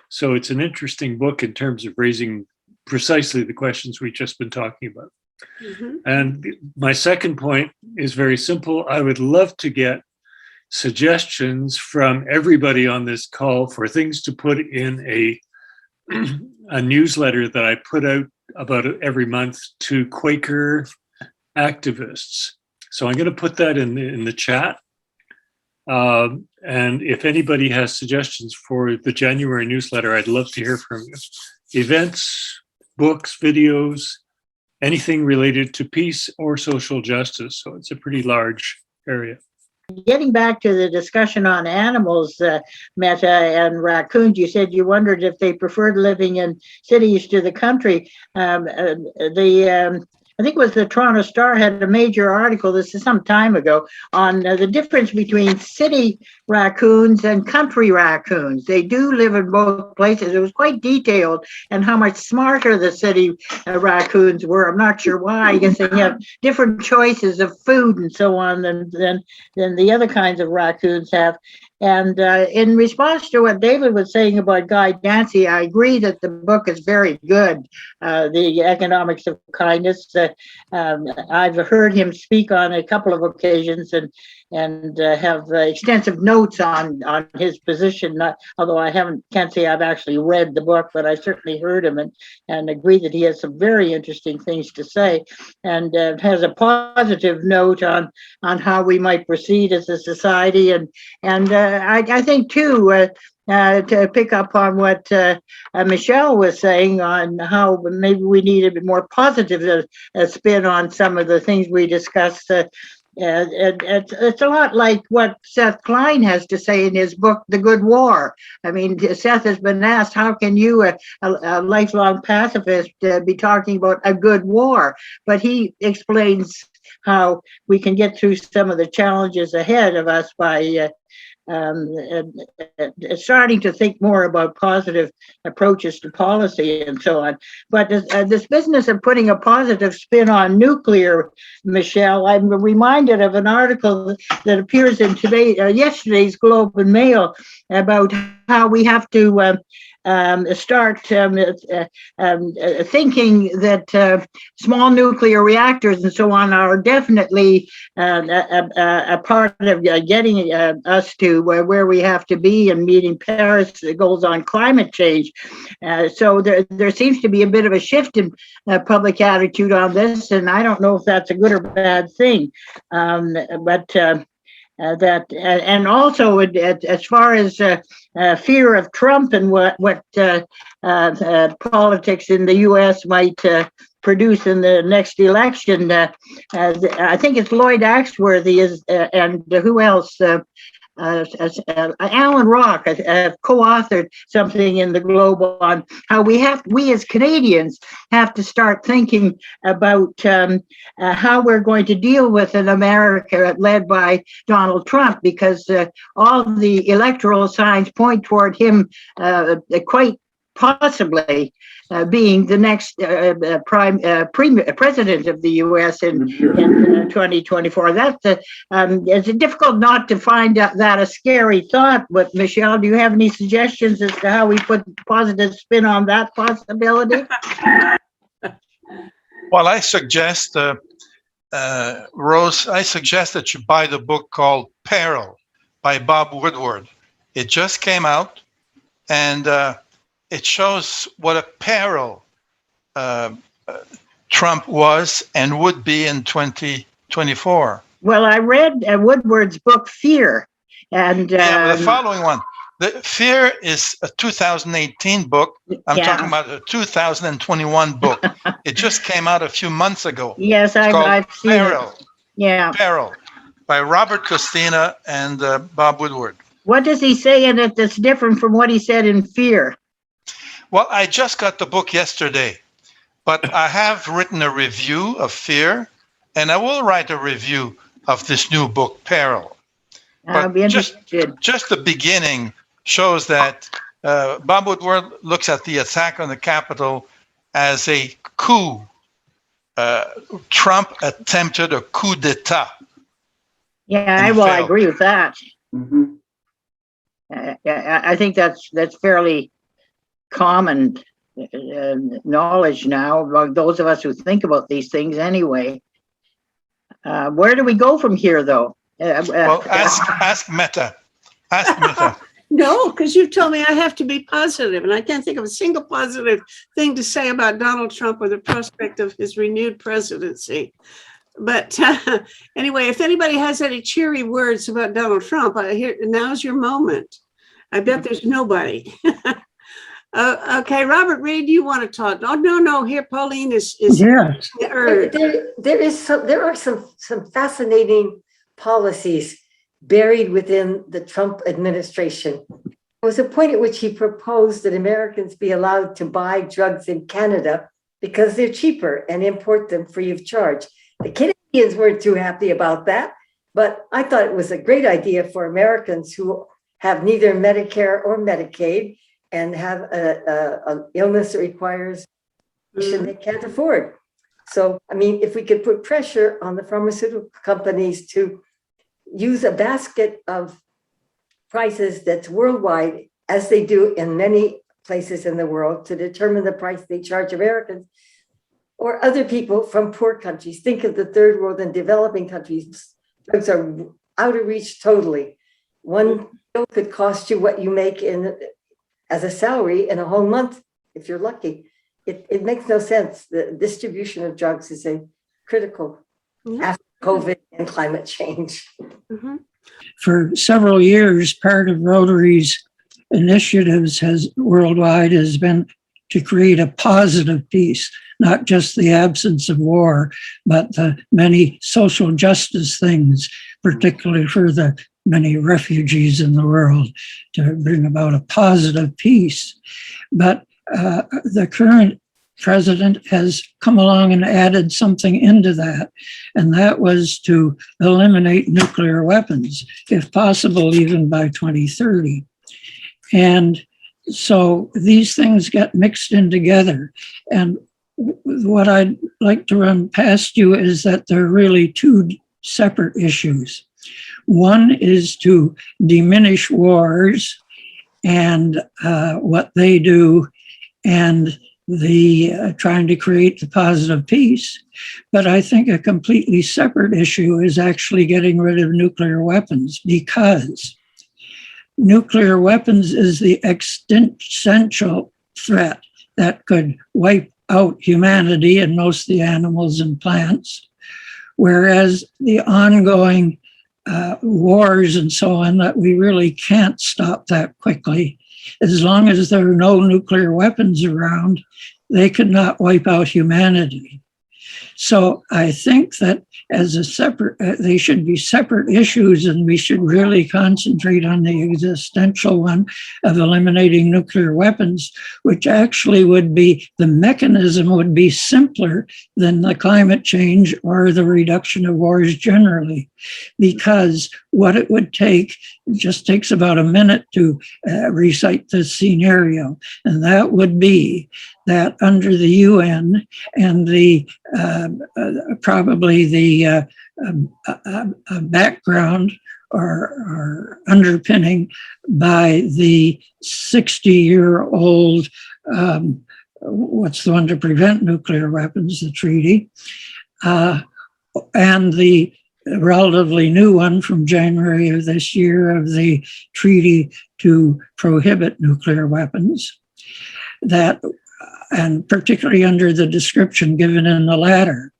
So it's an interesting book in terms of raising precisely the questions we've just been talking about. Mm-hmm. And my second point is very simple. I would love to get suggestions from everybody on this call for things to put in a newsletter that I put out about every month to Quaker activists. So I'm going to put that in the chat. And if anybody has suggestions for the January newsletter, I'd love to hear from you. Events, books, videos, anything related to peace or social justice. So it's a pretty large area. Getting back to the discussion on animals, Meta, and raccoons, you said you wondered if they preferred living in cities to the country. I think it was the Toronto Star had a major article, this is some time ago, on the difference between city raccoons and country raccoons. They do live in both places. It was quite detailed, and how much smarter the city raccoons were. I'm not sure why. I guess they have different choices of food and so on than the other kinds of raccoons have. And in response to what David was saying about Guy Dancy, I agree that the book is very good, The Economics of Kindness. I've heard him speak on a couple of occasions and have extensive notes on his position, although I can't say I've actually read the book, but I certainly heard him and agree that he has some very interesting things to say, and has a positive note on how we might proceed as a society. And I think too, to pick up on what Michelle was saying on how maybe we need a bit more positive spin on some of the things we discussed. It's a lot like what Seth Klein has to say in his book, The Good War. I mean, Seth has been asked, how can you, a lifelong pacifist, be talking about a good war? But he explains how we can get through some of the challenges ahead of us by starting to think more about positive approaches to policy and so on. But this business of putting a positive spin on nuclear, Michelle, I'm reminded of an article that appears in yesterday's Globe and Mail about how we have to start thinking that small nuclear reactors and so on are definitely a part of getting us to where we have to be and meeting Paris goals on climate change. So there seems to be a bit of a shift in public attitude on this, and I don't know if that's a good or bad thing. And also as far as fear of Trump and what politics in the U.S. might produce in the next election, I think it's Lloyd Axworthy and who else? Alan Rock have co-authored something in the Globe on how we as Canadians have to start thinking about how we're going to deal with an America led by Donald Trump, because all the electoral signs point toward him quite possibly being the next president of the U.S. in 2024. It's difficult not to find that a scary thought. But Michelle, do you have any suggestions as to how we put positive spin on that possibility? Well, I suggest, Rose, that you buy the book called Peril by Bob Woodward. It just came out, and it shows what a peril Trump was and would be in 2024. Well, I read Woodward's book, Fear. And the following one. The Fear is a 2018 book. I'm talking about a 2021 book. It just came out a few months ago. Yes, I've seen Peril. it. Yeah. Peril by Robert Costina and Bob Woodward. What does he say in it that's different from what he said in Fear? Well, I just got the book yesterday, but I have written a review of Fear, and I will write a review of this new book, Peril. I'll be interested. Just the beginning shows that Bob Woodward looks at the attack on the Capitol as a coup. Trump attempted a coup d'etat. Yeah, I agree with that. Mm-hmm. I think that's fairly common knowledge now among those of us who think about these things anyway. Where do we go from here, though? Well, ask Meta. Ask Meta. No, because you told me I have to be positive, and I can't think of a single positive thing to say about Donald Trump or the prospect of his renewed presidency. But anyway, if anybody has any cheery words about Donald Trump, now's your moment. I bet there's nobody. Okay, Robert Reed, you want to talk? Oh, no. Here, Pauline is. Yes. There are some fascinating policies buried within the Trump administration. There was a point at which he proposed that Americans be allowed to buy drugs in Canada because they're cheaper and import them free of charge. The Canadians weren't too happy about that, but I thought it was a great idea for Americans who have neither Medicare or Medicaid and have an illness that requires they can't afford. So, I mean, if we could put pressure on the pharmaceutical companies to use a basket of prices that's worldwide, as they do in many places in the world, to determine the price they charge Americans or other people from poor countries. Think of the third world and developing countries. Drugs are out of reach totally. One pill could cost you what you make as a salary in a whole month, if you're lucky. It makes no sense. The distribution of drugs is a critical after COVID and climate change. For several years, part of Rotary's initiatives worldwide has been to create a positive peace, not just the absence of war, but the many social justice things, particularly for the many refugees in the world, to bring about a positive peace. But the current president has come along and added something into that, and that was to eliminate nuclear weapons, if possible, even by 2030. And so these things get mixed in together. And what I'd like to run past you is that they're really two separate issues. One is to diminish wars and what they do, and the trying to create the positive peace. But I think a completely separate issue is actually getting rid of nuclear weapons, because nuclear weapons is the existential threat that could wipe out humanity and most of the animals and plants, whereas the ongoing wars and so on, that we really can't stop that quickly. As long as there are no nuclear weapons around, they could not wipe out humanity. So I think that as a separate, they should be separate issues, and we should really concentrate on the existential one of eliminating nuclear weapons, which actually would be, the mechanism would be simpler than the climate change or the reduction of wars generally, because what it would take just takes about a minute to recite the scenario, and that would be that under the UN and the probably the background or underpinning by the 60-year-old, what's the one to prevent nuclear weapons, the treaty, and the relatively new one from January of this year of the treaty to prohibit nuclear weapons, that, and particularly under the description given in the latter,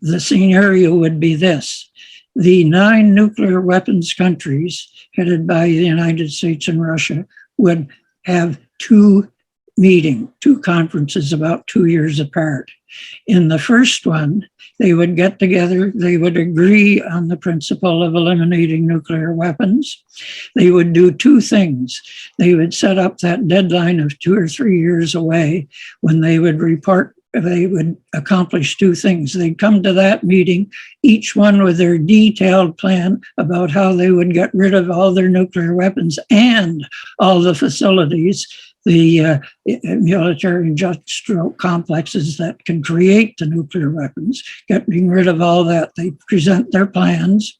the scenario would be this: the 9 nuclear weapons countries headed by the United States and Russia would have two conferences about 2 years apart. In the first one, they would get together, they would agree on the principle of eliminating nuclear weapons. They would do two things. They would set up that deadline of 2 or 3 years away when they would report, they would accomplish two things. They'd come to that meeting, each one with their detailed plan about how they would get rid of all their nuclear weapons all the facilities, the military industrial complexes that can create the nuclear weapons, getting rid of all that. They present their plans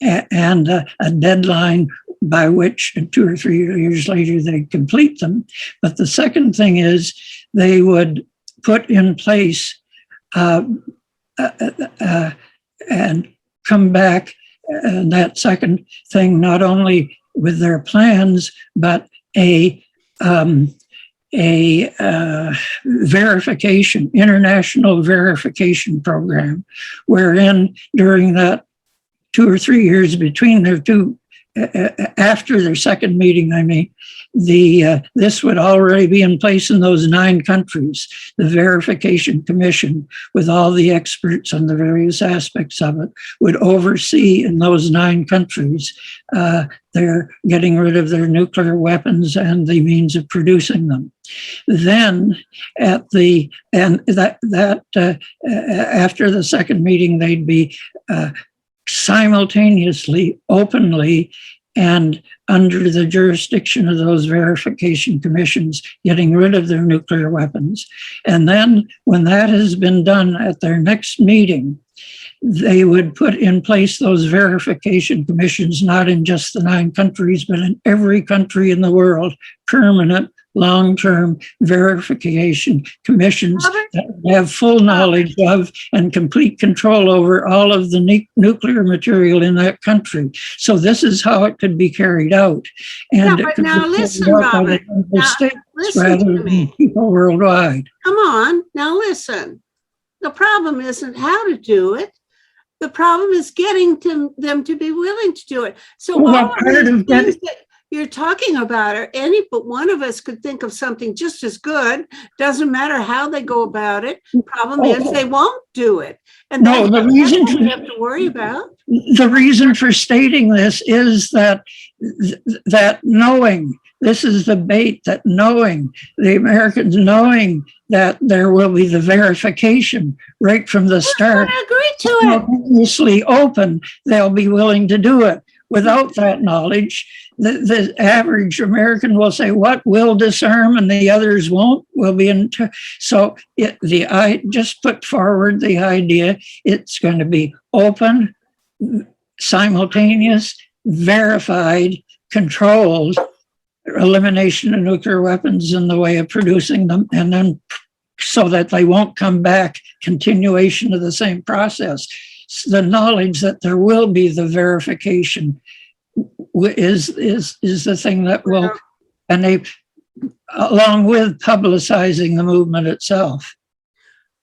and a deadline by which 2 or 3 years later they complete them. But the second thing is they would put in place and come back, and that second thing, not only with their plans, but a a international verification program, wherein during that 2 or 3 years between their two, after their second meeting, I mean, this would already be in place in those 9 countries. The verification commission, with all the experts on the various aspects of it, would oversee in those 9 countries their getting rid of their nuclear weapons and the means of producing them. Then, after the second meeting, they'd be simultaneously, openly, and under the jurisdiction of those verification commissions, getting rid of their nuclear weapons. And then when that has been done at their next meeting, they would put in place those verification commissions, not in just the 9 countries, but in every country in the world, permanent, long-term verification commissions that have full knowledge of and complete control over all of the nuclear material in that country. So this is how it could be carried out. And yeah, but now listen, Robert. Rather than people worldwide. Come on, now listen. The problem isn't how to do it. The problem is getting them to be willing to do it. So all of the things that you're talking about are but one of us could think of something just as good. Doesn't matter how they go about it. Problem is they won't do it. And that's what we have to worry about. The reason for stating this is that knowing, this is the bait, that knowing, the Americans knowing that there will be the verification right from the start. I agree to it. Obviously open, they'll be willing to do it. Without that knowledge, the average American will say, what will disarm, and the others won't, will be so I just put forward the idea it's going to be open, simultaneous, verified, controlled elimination of nuclear weapons in the way of producing them, and then so that they won't come back, continuation of the same process. The knowledge that there will be the verification is the thing that will, and they, along with publicizing the movement itself.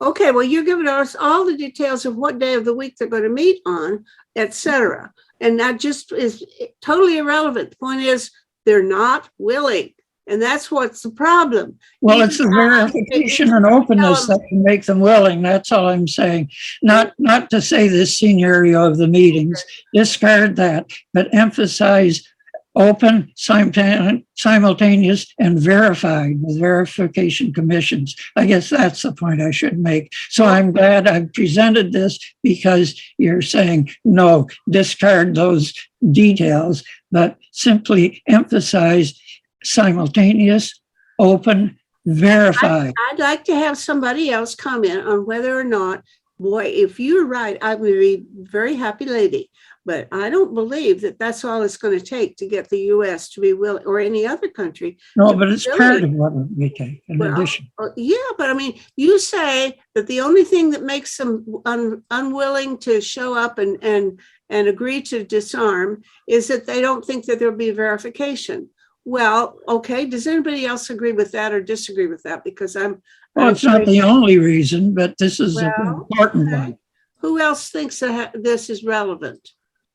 Okay, well, you're giving us all the details of what day of the week they're going to meet on, etc. And that just is totally irrelevant. The point is, they're not willing. And that's what's the problem. Well, it's the verification and openness that can make them willing. That's all I'm saying. Not to say the scenario of the meetings, discard that, but emphasize open, simultaneous, and verified with verification commissions. I guess that's the point I should make. So I'm glad I've presented this, because you're saying, no, discard those details, but simply emphasize simultaneous, open, verified. I'd like to have somebody else comment on whether or not, boy, if you're right, I'm going to be a very happy lady. But I don't believe that that's all it's going to take to get the U.S. to be willing, or any other country. No, but it's part of what we take in addition. Yeah, but I mean, you say that the only thing that makes them unwilling to show up and agree to disarm is that they don't think that there'll be verification. Well, okay. Does anybody else agree with that or disagree with that? Because well, it's not the only reason, but this is an important one. Who else thinks that this is relevant?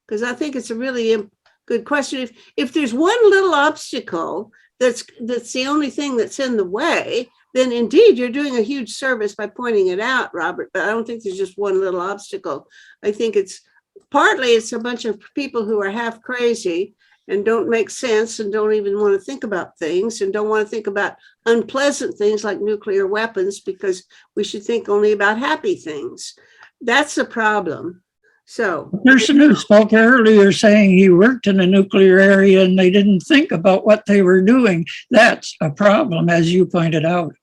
Because I think it's a really good question. If there's one little obstacle that's the only thing that's in the way, then indeed you're doing a huge service by pointing it out, Robert. But I don't think there's just one little obstacle. I think it's partly a bunch of people who are half crazy and don't make sense and don't even want to think about things and don't want to think about unpleasant things like nuclear weapons, because we should think only about happy things. That's the problem. So the person who spoke earlier saying he worked in a nuclear area and they didn't think about what they were doing, that's a problem, as you pointed out.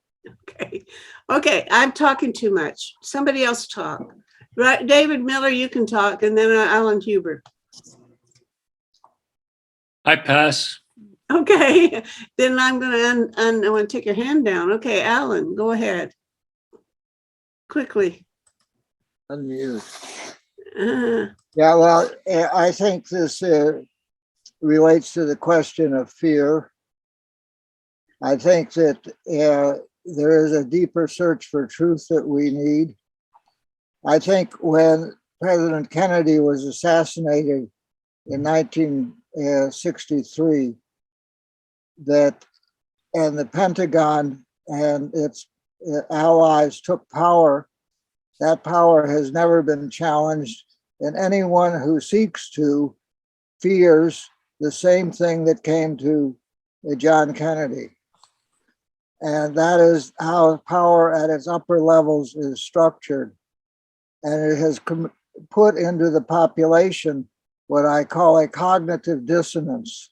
Okay, I'm talking too much. Somebody else talk. Right, David Miller, you can talk, and then Alan Huber. I pass. Okay, then I'm going to I want to take your hand down. Okay, Alan, go ahead. Quickly. Unmute. Yeah, well, I think this relates to the question of fear. I think that there is a deeper search for truth that we need. I think when President Kennedy was assassinated in 1963, and the Pentagon and its allies took power, that power has never been challenged, and anyone who seeks to fears the same thing that came to John Kennedy. And that is how power at its upper levels is structured. And it has put into the population what I call a cognitive dissonance.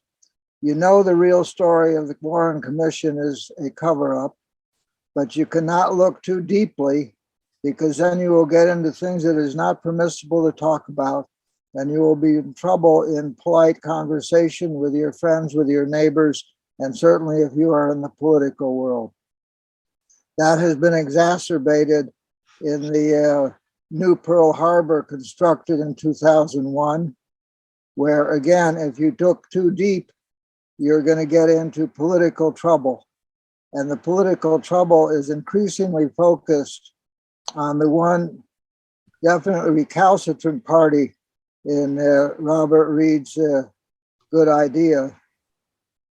You know the real story of the Warren Commission is a cover-up, but you cannot look too deeply, because then you will get into things that is not permissible to talk about, and you will be in trouble in polite conversation with your friends, with your neighbors, and certainly if you are in the political world. That has been exacerbated in the new Pearl Harbor constructed in 2001, where again, if you look too deep, you're going to get into political trouble. And the political trouble is increasingly focused on the one definitely recalcitrant party in Robert Reed's good idea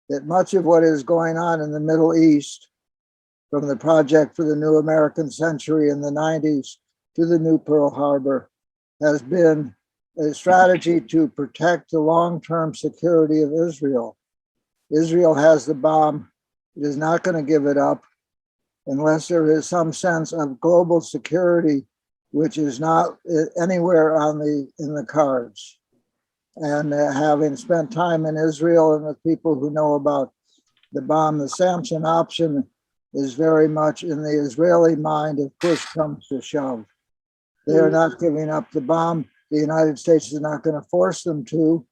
that much of what is going on in the Middle East, from the Project for the New American Century in the 90s to the new Pearl Harbor, has been a strategy to protect the long-term security of Israel. Israel has the bomb. It is not going to give it up unless there is some sense of global security, which is not anywhere in the cards. And having spent time in Israel and with people who know about the bomb, the sanction option is very much in the Israeli mind if push comes to shove. They are not giving up the bomb. The United States is not going to force them to.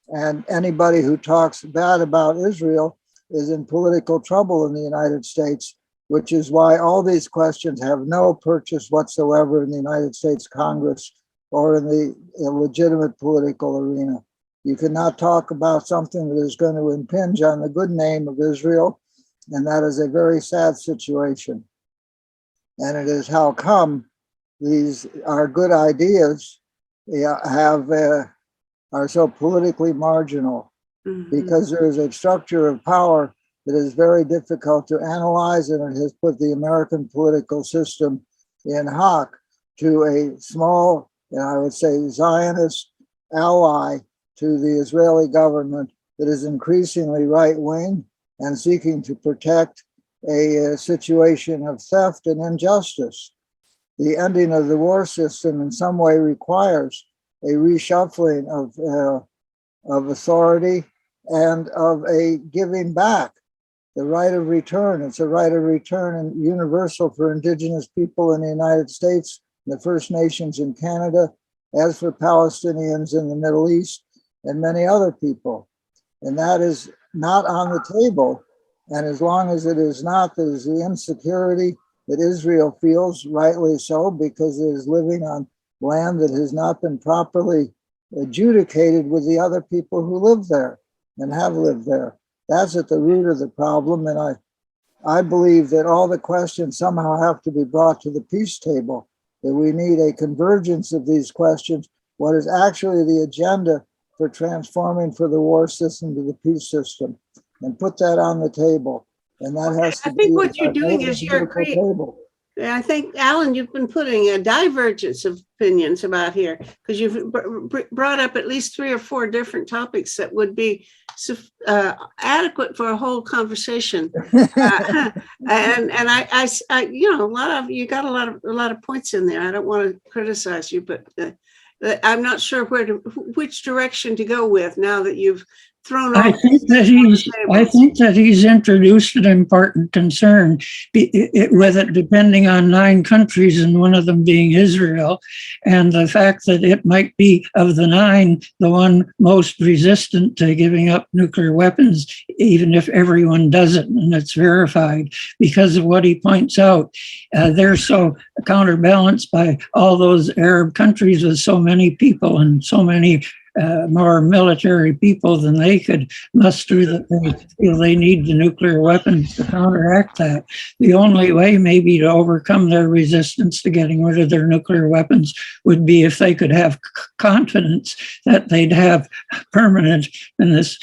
And anybody who talks bad about Israel is in political trouble in the United States, which is why all these questions have no purchase whatsoever in the United States Congress or in the legitimate political arena. You cannot talk about something that is going to impinge on the good name of Israel, and that is a very sad situation. And it is how come these our good ideas are so politically marginal, because there is a structure of power that is very difficult to analyze, and it has put the American political system in hock to a small, and I would say Zionist ally to the Israeli government that is increasingly right-wing and seeking to protect a situation of theft and injustice. The ending of the war system in some way requires a reshuffling of authority and of a giving back. The right of return, it's a right of return and universal for indigenous people in the United States, the First Nations in Canada, as for Palestinians in the Middle East and many other people. And that is not on the table. And as long as it is not, there is the insecurity that Israel feels, rightly so, because it is living on land that has not been properly adjudicated with the other people who live there and have lived there. That's at the root of the problem. And I believe that all the questions somehow have to be brought to the peace table, that we need a convergence of these questions. What is actually the agenda for transforming from the war system to the peace system, and put that on the table. And that has to be. I think what you're doing is you're creating. I think, Alan, you've been putting a divergence of opinions about here, because you've brought up at least 3 or 4 different topics that would be adequate for a whole conversation. And I, you know, you got a lot of points in there. I don't want to criticize you, but I'm not sure which direction to go with now that you've thrown. I think that he's introduced an important concern with it, depending on 9 countries, and one of them being Israel, and the fact that it might be, of the 9, the one most resistant to giving up nuclear weapons, even if everyone does it and it's verified, because of what he points out. They're so counterbalanced by all those Arab countries with so many people and so many more military people than they could muster, that they feel they need the nuclear weapons to counteract that. The only way maybe to overcome their resistance to getting rid of their nuclear weapons would be if they could have confidence that they'd have permanent and this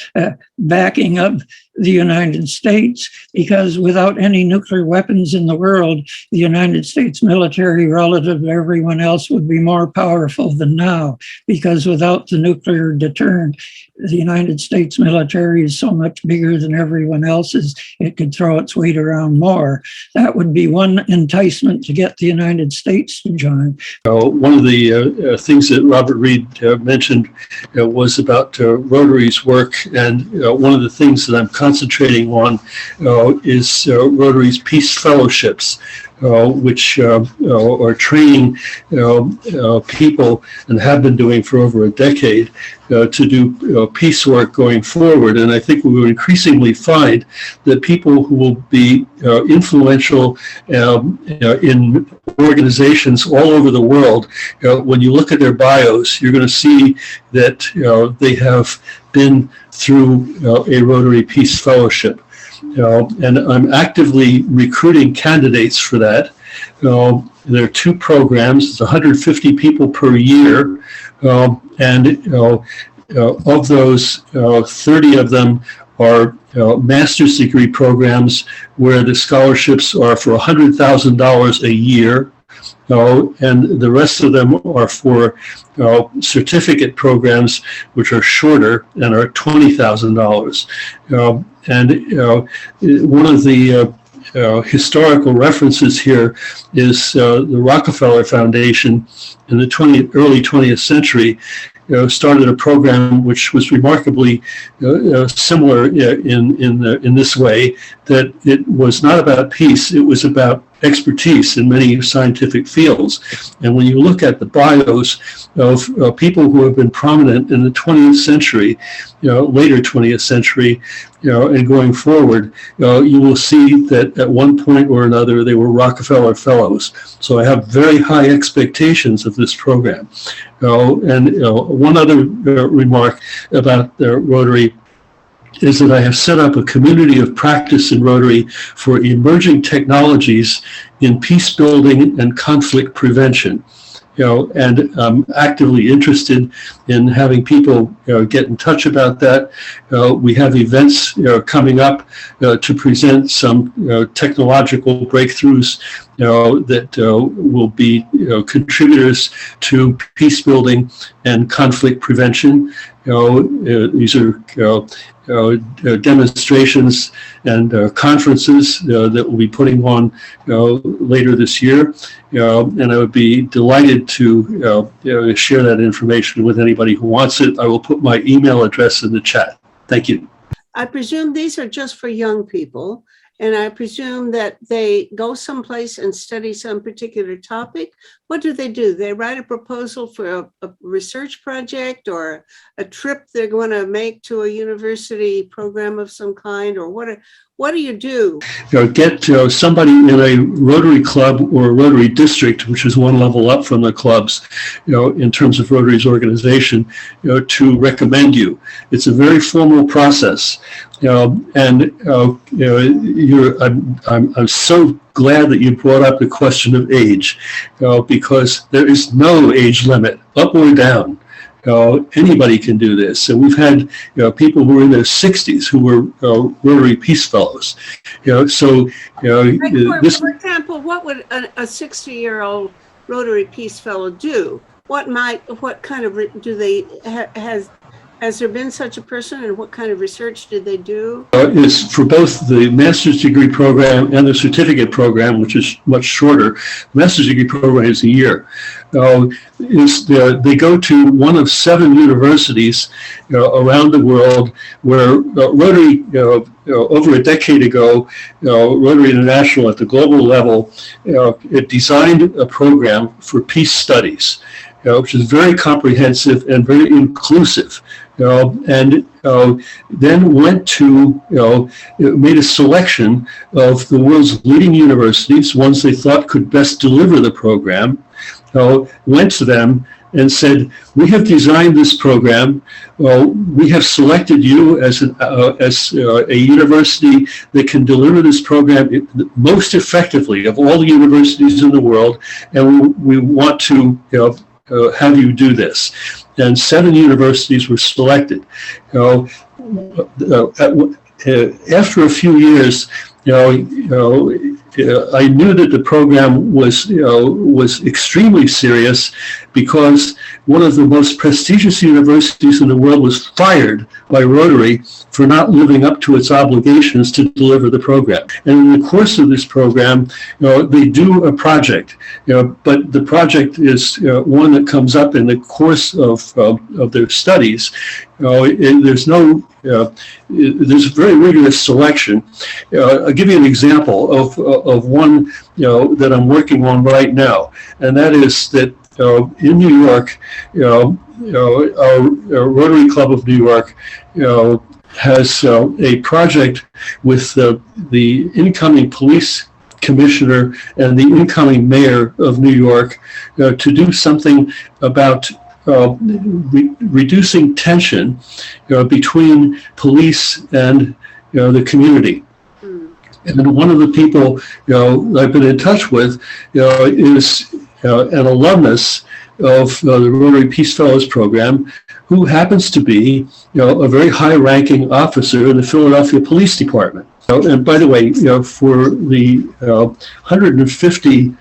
backing of the United States, because without any nuclear weapons in the world, the United States military relative to everyone else would be more powerful than now, because without the nuclear deterrent, the United States military is so much bigger than everyone else's, it could throw its weight around more. That would be one enticement to get the United States to join. One of the things that Robert Reed mentioned was about Rotary's work, and one of the things that I'm concentrating on is Rotary's Peace Fellowships, which are training people, and have been doing for over a decade, to do peace work going forward. And I think we will increasingly find that people who will be influential in organizations all over the world, when you look at their bios, you're going to see that they have been through a Rotary Peace Fellowship. And I'm actively recruiting candidates for that. There are two programs. It's 150 people per year, and of those, 30 of them are master's degree programs where the scholarships are for $100,000 a year. And the rest of them are for certificate programs, which are shorter and are $20,000. And one of the historical references here is the Rockefeller Foundation in the early 20th century. Started a program which was remarkably similar in this way, that it was not about peace, it was about expertise in many scientific fields. And when you look at the bios of people who have been prominent in the 20th century, later 20th century, and going forward, you will see that at one point or another they were Rockefeller Fellows. So I have very high expectations of this program. And one other remark about the Rotary is that I have set up a community of practice in Rotary for emerging technologies in peace building and conflict prevention. And I'm actively interested in having people get in touch about that. We have events coming up to present some technological breakthroughs that will be contributors to peace building and conflict prevention. These are demonstrations and conferences that we'll be putting on later this year. And I would be delighted to share that information with anybody who wants it. I will put my email address in the chat. Thank you. I presume these are just for young people, and I presume that they go someplace and study some particular topic. What do? They write a proposal for a research project or a trip they're going to make to a university program of some kind, or what do you do? Get somebody in a Rotary club or a Rotary district, which is one level up from the clubs, in terms of Rotary's organization, to recommend you. It's a very formal process. And I'm so glad that you brought up the question of age, because there is no age limit, up or down. Anybody can do this. So we've had people who are in their 60s who were Rotary Peace Fellows. For example, what would a 60-year-old Rotary Peace Fellow do? Has there been such a person, and what kind of research did they do? It's for both the master's degree program and the certificate program, which is much shorter. The master's degree program is a year. They go to one of 7 universities around the world where Rotary, over a decade ago, Rotary International at the global level, it designed a program for peace studies, which is very comprehensive and very inclusive. And then went to, made a selection of the world's leading universities, ones they thought could best deliver the program, went to them, and said, we have designed this program. Well, we have selected you as a university that can deliver this program most effectively of all the universities in the world, and we want to have you do this. And 7 universities were selected. After a few years, I knew that the program was extremely serious, because one of the most prestigious universities in the world was fired by Rotary for not living up to its obligations to deliver the program. And in the course of this program, they do a project, but the project is one that comes up in the course of their studies. There's very rigorous selection. I'll give you an example of one that I'm working on right now, and that is that in New York, our Rotary Club of New York has a project with the incoming police commissioner and the incoming mayor of New York to do something about reducing tension between police and the community. And one of the people I've been in touch with is an alumnus of the Rotary Peace Fellows Program, who happens to be a very high-ranking officer in the Philadelphia Police Department. And by the way, for the 150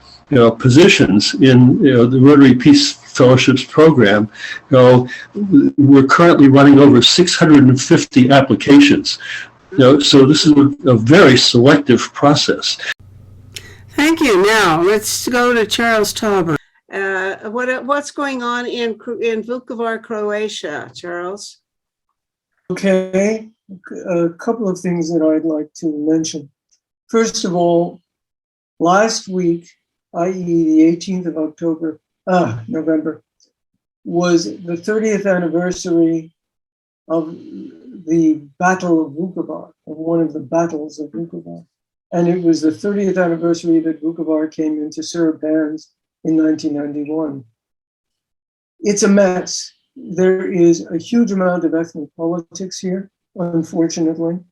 positions in the Rotary Peace Fellowships program, we're currently running over 650 applications. So this is a very selective process. Thank you. Now let's go to Charles Tauber. What's going on in Vukovar, Croatia, Charles? Okay, a couple of things that I'd like to mention. First of all, last week, i.e. the 18th of November, was the 30th anniversary of the Battle of Vukovar, of one of the battles of Vukovar. And it was the 30th anniversary that Vukovar came into Serb hands in 1991. It's a mess. There is a huge amount of ethnic politics here, unfortunately.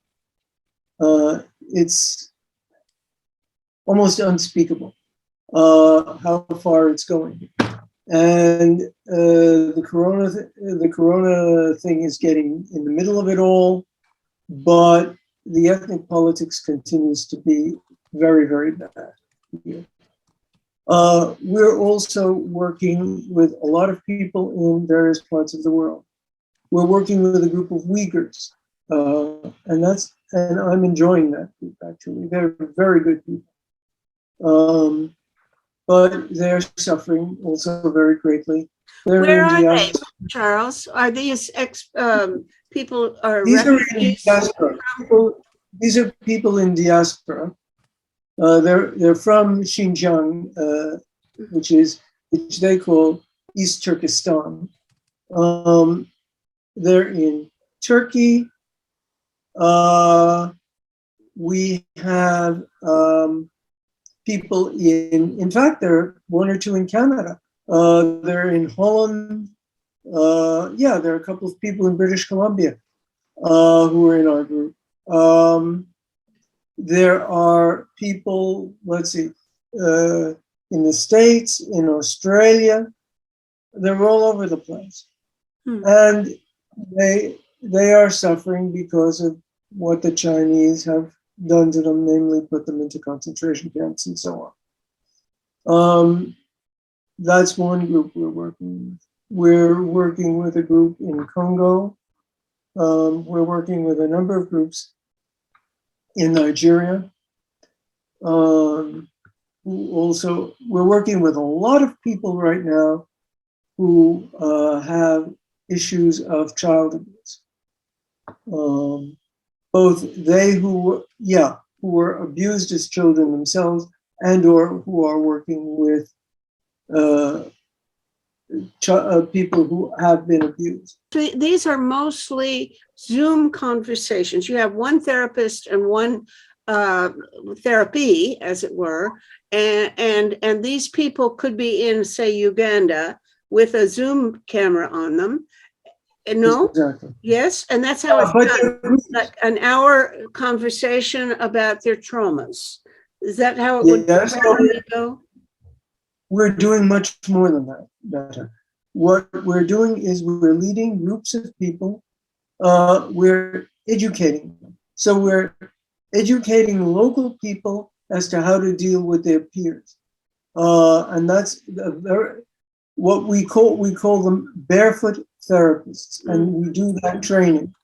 It's almost unspeakable how far it's going. And the corona thing is getting in the middle of it all, but the ethnic politics continues to be very, very bad here. We're also working with a lot of people in various parts of the world. We're working with a group of Uyghurs, and I'm enjoying that group, actually. They're very good people. But they're suffering also very greatly. Where are they, Charles? Are these people are these refugees? These are people in diaspora. They're from Xinjiang, which they call East Turkestan. They're in Turkey. We have people in fact, there are 1 or 2 in Canada. They're in Holland. There are a couple of people in British Columbia who are in our group. There are people, let's see, in the States, in Australia. They're all over the place. And they are suffering because of what the Chinese have done to them, namely put them into concentration camps and so on. That's one group we're working with. We're working with a group in Congo. We're working with a number of groups in Nigeria. We're working with a lot of people right now who have issues of child abuse. Both they who were abused as children themselves, and or who are working with people who have been abused. These are mostly Zoom conversations. You have one therapist and one therapy, as it were, and these people could be in, say, Uganda, with a Zoom camera on them. And no, Exactly. yes, and that's how it's done. Like an hour conversation about their traumas. Is that how it would Yes. probably go? We're doing much more than that, Netta. What we're doing is we're leading groups of people. We're educating them. So we're educating local people as to how to deal with their peers. And that's what we call them Barefoot Therapists. And we do that training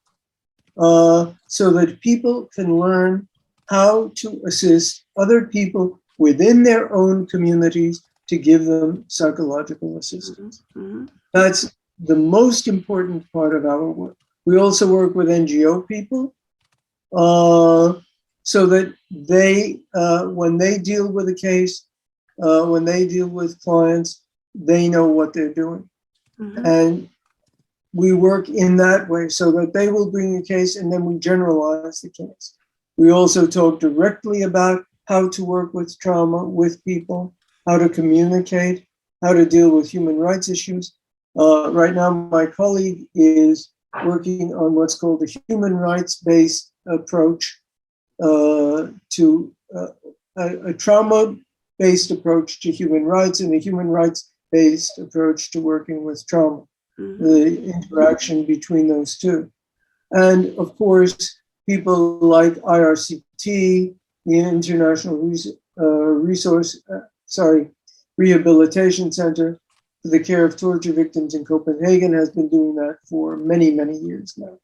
so that people can learn how to assist other people within their own communities to give them psychological assistance. That's the most important part of our work. We also work with NGO people so that they, when they deal with a case, when they deal with clients, they know what they're doing. And we work in that way so that they will bring a case and then we generalize the case. We also talk directly about how to work with trauma with people, how to communicate, how to deal with human rights issues. Right now, my colleague is working on what's called a human rights-based approach to a trauma-based approach to human rights and a human rights-based approach to working with trauma, the interaction between those two. And of course, people like IRCT, the International Rehabilitation Center for the Care of Torture Victims in Copenhagen has been doing that for many, many years now.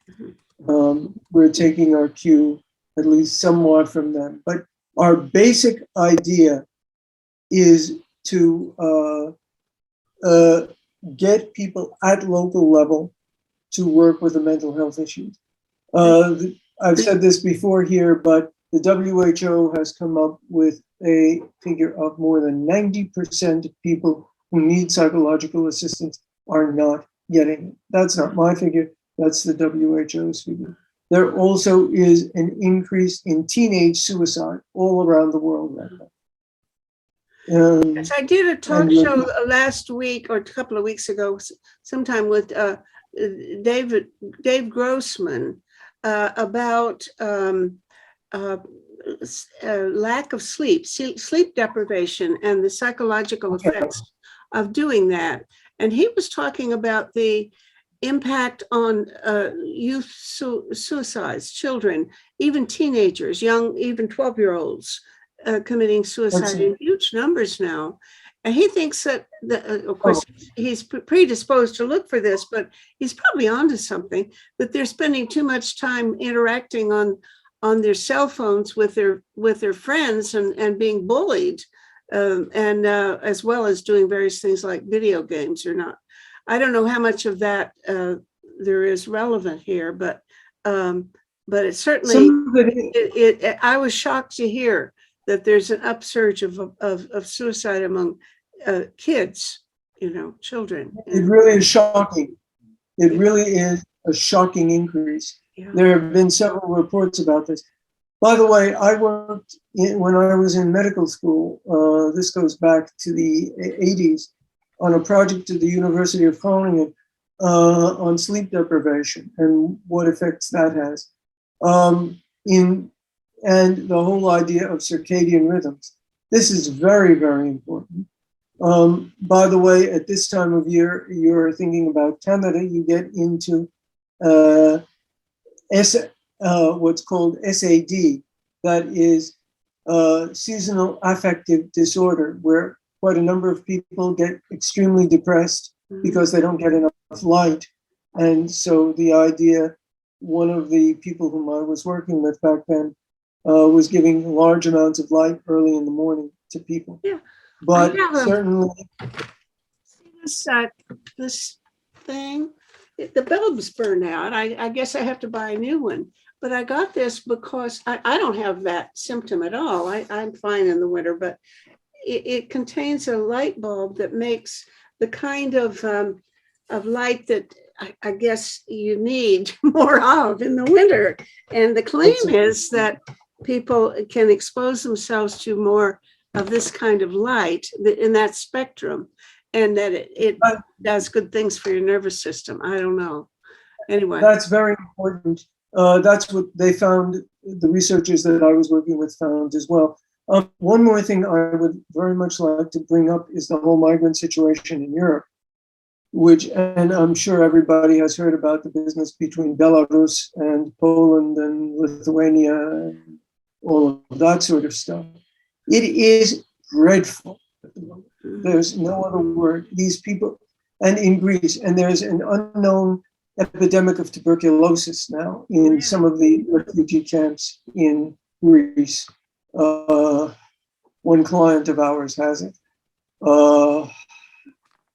We're taking our cue, at least somewhat, from them. But our basic idea is to get people at local level to work with the mental health issues. I've said this before here, but the WHO has come up with a figure of more than 90% of people who need psychological assistance are not getting it. That's not my figure, that's the WHO's figure. There also is an increase in teenage suicide all around the world right now. Yes, I did a talk show last week or a couple of weeks ago, sometime with Dave Grossman about lack of sleep deprivation and the psychological effects of doing that. And he was talking about the impact on youth suicides, children, even teenagers, young, even 12-year-olds committing suicide in huge numbers now. And he thinks that, of course, he's predisposed to look for this, but he's probably onto something, that they're spending too much time interacting on their cell phones with their friends and being bullied, and as well as doing various things like video games or not. I don't know how much of that there is relevant here, but it certainly, I was shocked to hear that there's an upsurge of suicide among kids, children. It really is shocking. It really is a shocking increase. Yeah. There have been several reports about this. By the way, I worked when I was in medical school, this goes back to the 80s, on a project at the University of Groningen on sleep deprivation and what effects that has. And the whole idea of circadian rhythms. This is very, very important. By the way, at this time of year, you're thinking about Canada, you get into what's called SAD, that is seasonal affective disorder, where quite a number of people get extremely depressed because they don't get enough light. And so the idea, one of the people whom I was working with back then was giving large amounts of light early in the morning to people. Yeah. But certainly, see this thing, the bulbs burn out. I guess I have to buy a new one. But I got this because I don't have that symptom at all. I'm fine in the winter, but it contains a light bulb that makes the kind of light that I guess you need more of in the winter. And the claim is that people can expose themselves to more of this kind of light in that spectrum. and that it does good things for your nervous system. I don't know. Anyway. That's very important. That's what they found, the researchers that I was working with found as well. One more thing I would very much like to bring up is the whole migrant situation in Europe, and I'm sure everybody has heard about the business between Belarus and Poland and Lithuania and all of that sort of stuff. It is dreadful at the moment. There's no other word. These people, and in Greece, and there's an unknown epidemic of tuberculosis now in some of the refugee camps in Greece. One client of ours has it.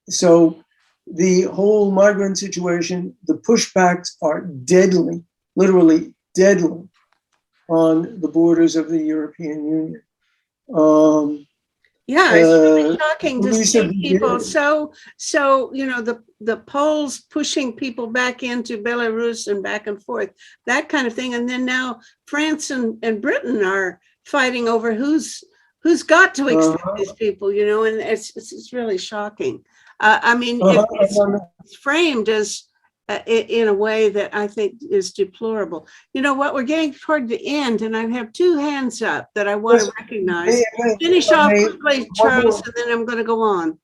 So the whole migrant situation, the pushbacks are deadly, literally deadly, on the borders of the European Union. Yeah, it's really shocking to see people. So the Poles pushing people back into Belarus and back and forth, that kind of thing. And then now France and Britain are fighting over who's got to accept these people, and it's really shocking. I mean, it's framed as in a way that I think is deplorable. You know what? We're getting toward the end, and I have two hands up that I want to recognize. Finish off quickly, Charles, and then I'm going to go on.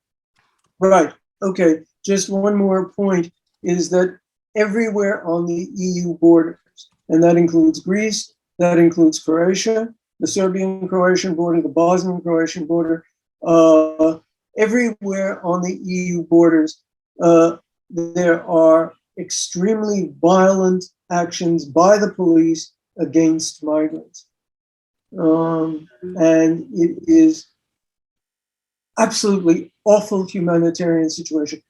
Right. Okay. Just one more point is that everywhere on the EU borders, and that includes Greece, that includes Croatia, the Serbian-Croatian border, the Bosnian-Croatian border, everywhere on the EU borders, there are extremely violent actions by the police against migrants. And it is absolutely awful humanitarian situation.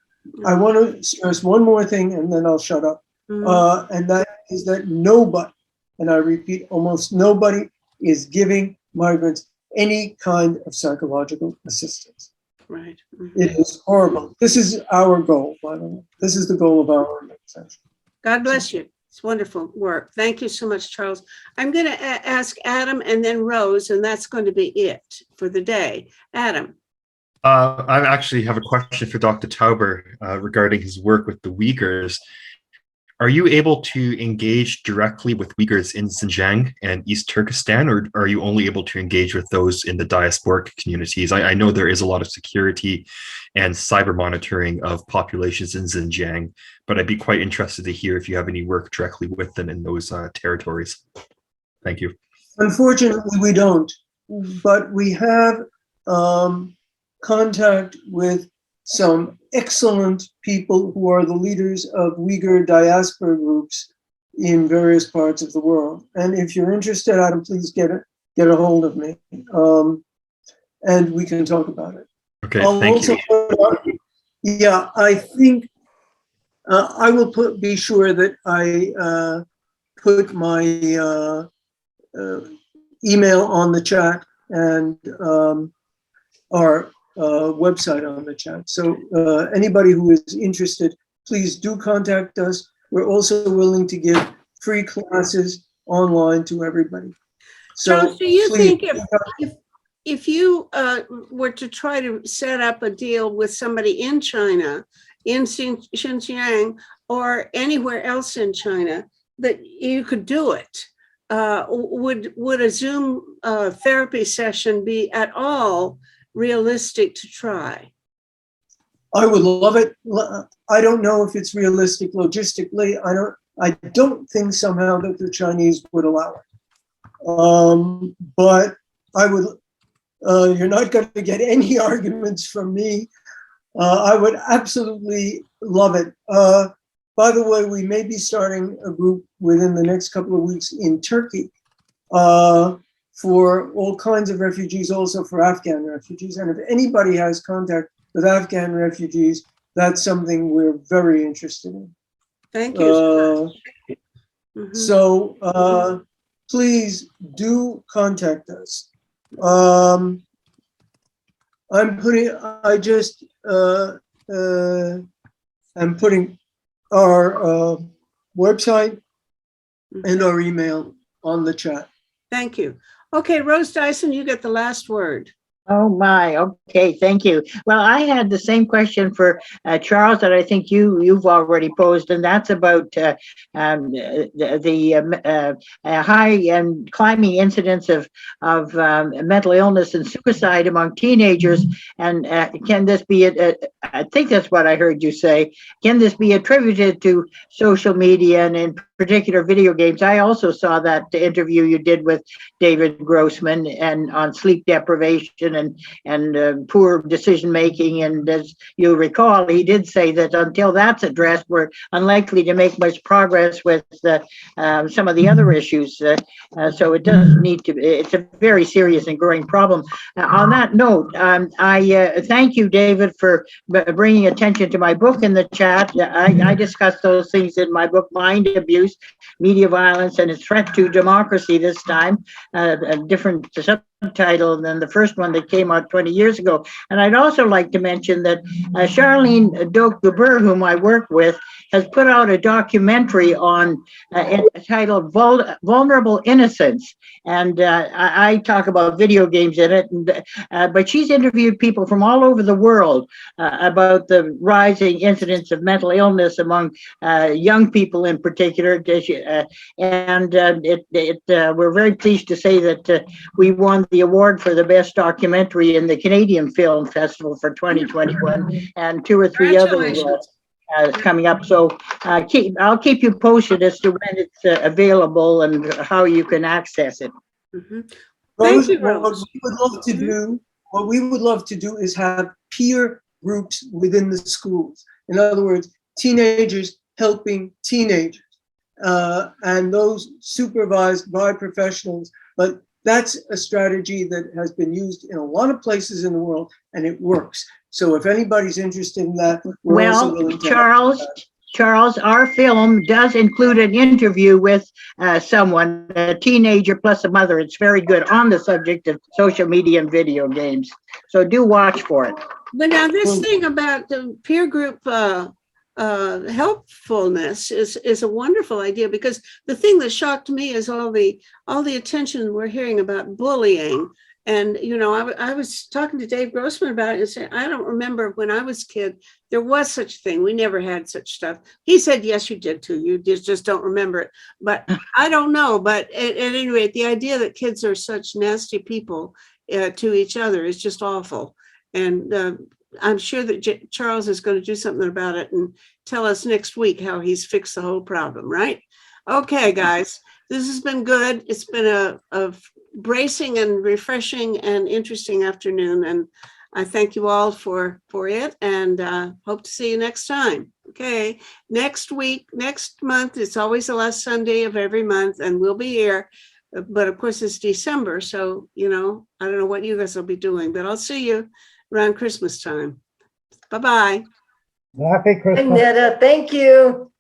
I want to stress one more thing and then I'll shut up. And that is that nobody, and I repeat, almost nobody is giving migrants any kind of psychological assistance. Right. It is horrible. This is our goal, by the way. This is the goal of our organization. God bless you. It's wonderful work. Thank you so much, Charles. I'm going to ask Adam and then Rose, and that's going to be it for the day. Adam. I actually have a question for Dr. Tauber regarding his work with the Uyghurs. Are you able to engage directly with Uyghurs in Xinjiang and East Turkestan, or are you only able to engage with those in the diasporic communities? I know there is a lot of security and cyber monitoring of populations in Xinjiang, but I'd be quite interested to hear if you have any work directly with them in those territories. Thank you. Unfortunately, we don't, but we have contact with some excellent people who are the leaders of Uyghur diaspora groups in various parts of the world. And if you're interested, Adam, please get a hold of me, and we can talk about it. Okay, thank you. Yeah, I think I will be sure that I put my email on the chat and our website on the chat. So anybody who is interested, please do contact us. We're also willing to give free classes online to everybody. So Charles, do you think if you were to try to set up a deal with somebody in China, in Xinjiang, or anywhere else in China, that you could do it? Would a Zoom therapy session be at all realistic to try? I would love it. I don't know if it's realistic logistically. I don't think somehow that the Chinese would allow it. But I would. You're not going to get any arguments from me. I would absolutely love it. By the way, we may be starting a group within the next couple of weeks in Turkey. For all kinds of refugees, also for Afghan refugees. And if anybody has contact with Afghan refugees, that's something we're very interested in. Thank you. So please do contact us. I'm putting our website and our email on the chat. Thank you. Okay, Rose Dyson, you get the last word. Oh my, okay, thank you. Well, I had the same question for Charles that I think you've already posed, and that's about the high and climbing incidence of mental illness and suicide among teenagers. And can this be, I think that's what I heard you say, can this be attributed to social media and in particular video games? I also saw that interview you did with David Grossman and on sleep deprivation and poor decision making. And as you recall, he did say that until that's addressed, we're unlikely to make much progress with some of the other issues. So it does need to. It's a very serious and growing problem. On that note, I thank you, David, for bringing attention to my book in the chat. I discussed those things in my book, Mind Abuse, Media Violence, and Its Threat to Democracy. This time, a different subtitle than the first one that came out 20 years ago. And I'd also like to mention that Charlene Doak-Gubert, whom I work with, has put out a documentary on entitled Vulnerable Innocence. And I talk about video games in it, but she's interviewed people from all over the world about the rising incidence of mental illness among young people in particular. We're very pleased to say that we won the award for the best documentary in the Canadian Film Festival for 2021, and 2 or 3 others coming up. So I'll keep you posted as to when it's available and how you can access it. Rose, what we would love to do is have peer groups within the schools. In other words, teenagers helping teenagers, and those supervised by professionals. But that's a strategy that has been used in a lot of places in the world, and it works. So if anybody's interested in that, we're also willing to Charles, our film does include an interview with someone, a teenager plus a mother. It's very good on the subject of social media and video games. So do watch for it. But now this thing about the peer group helpfulness is a wonderful idea, because the thing that shocked me is all the attention we're hearing about bullying. And, you know, I was talking to Dave Grossman about it and saying, I don't remember when I was a kid, there was such a thing. We never had such stuff. He said, yes, you did too. You just don't remember it. But I don't know. But at any rate, the idea that kids are such nasty people to each other is just awful. And I'm sure that Charles is going to do something about it and tell us next week how he's fixed the whole problem, right? Okay, guys, this has been good. It's been a bracing and refreshing and interesting afternoon, and I thank you all for it, and hope to see you next time. Okay, next month, it's always the last Sunday of every month, and we'll be here. But of course, it's December, so you know, I don't know what you guys will be doing, but I'll see you around Christmas time. Bye-bye. Happy Christmas. Netta, thank you.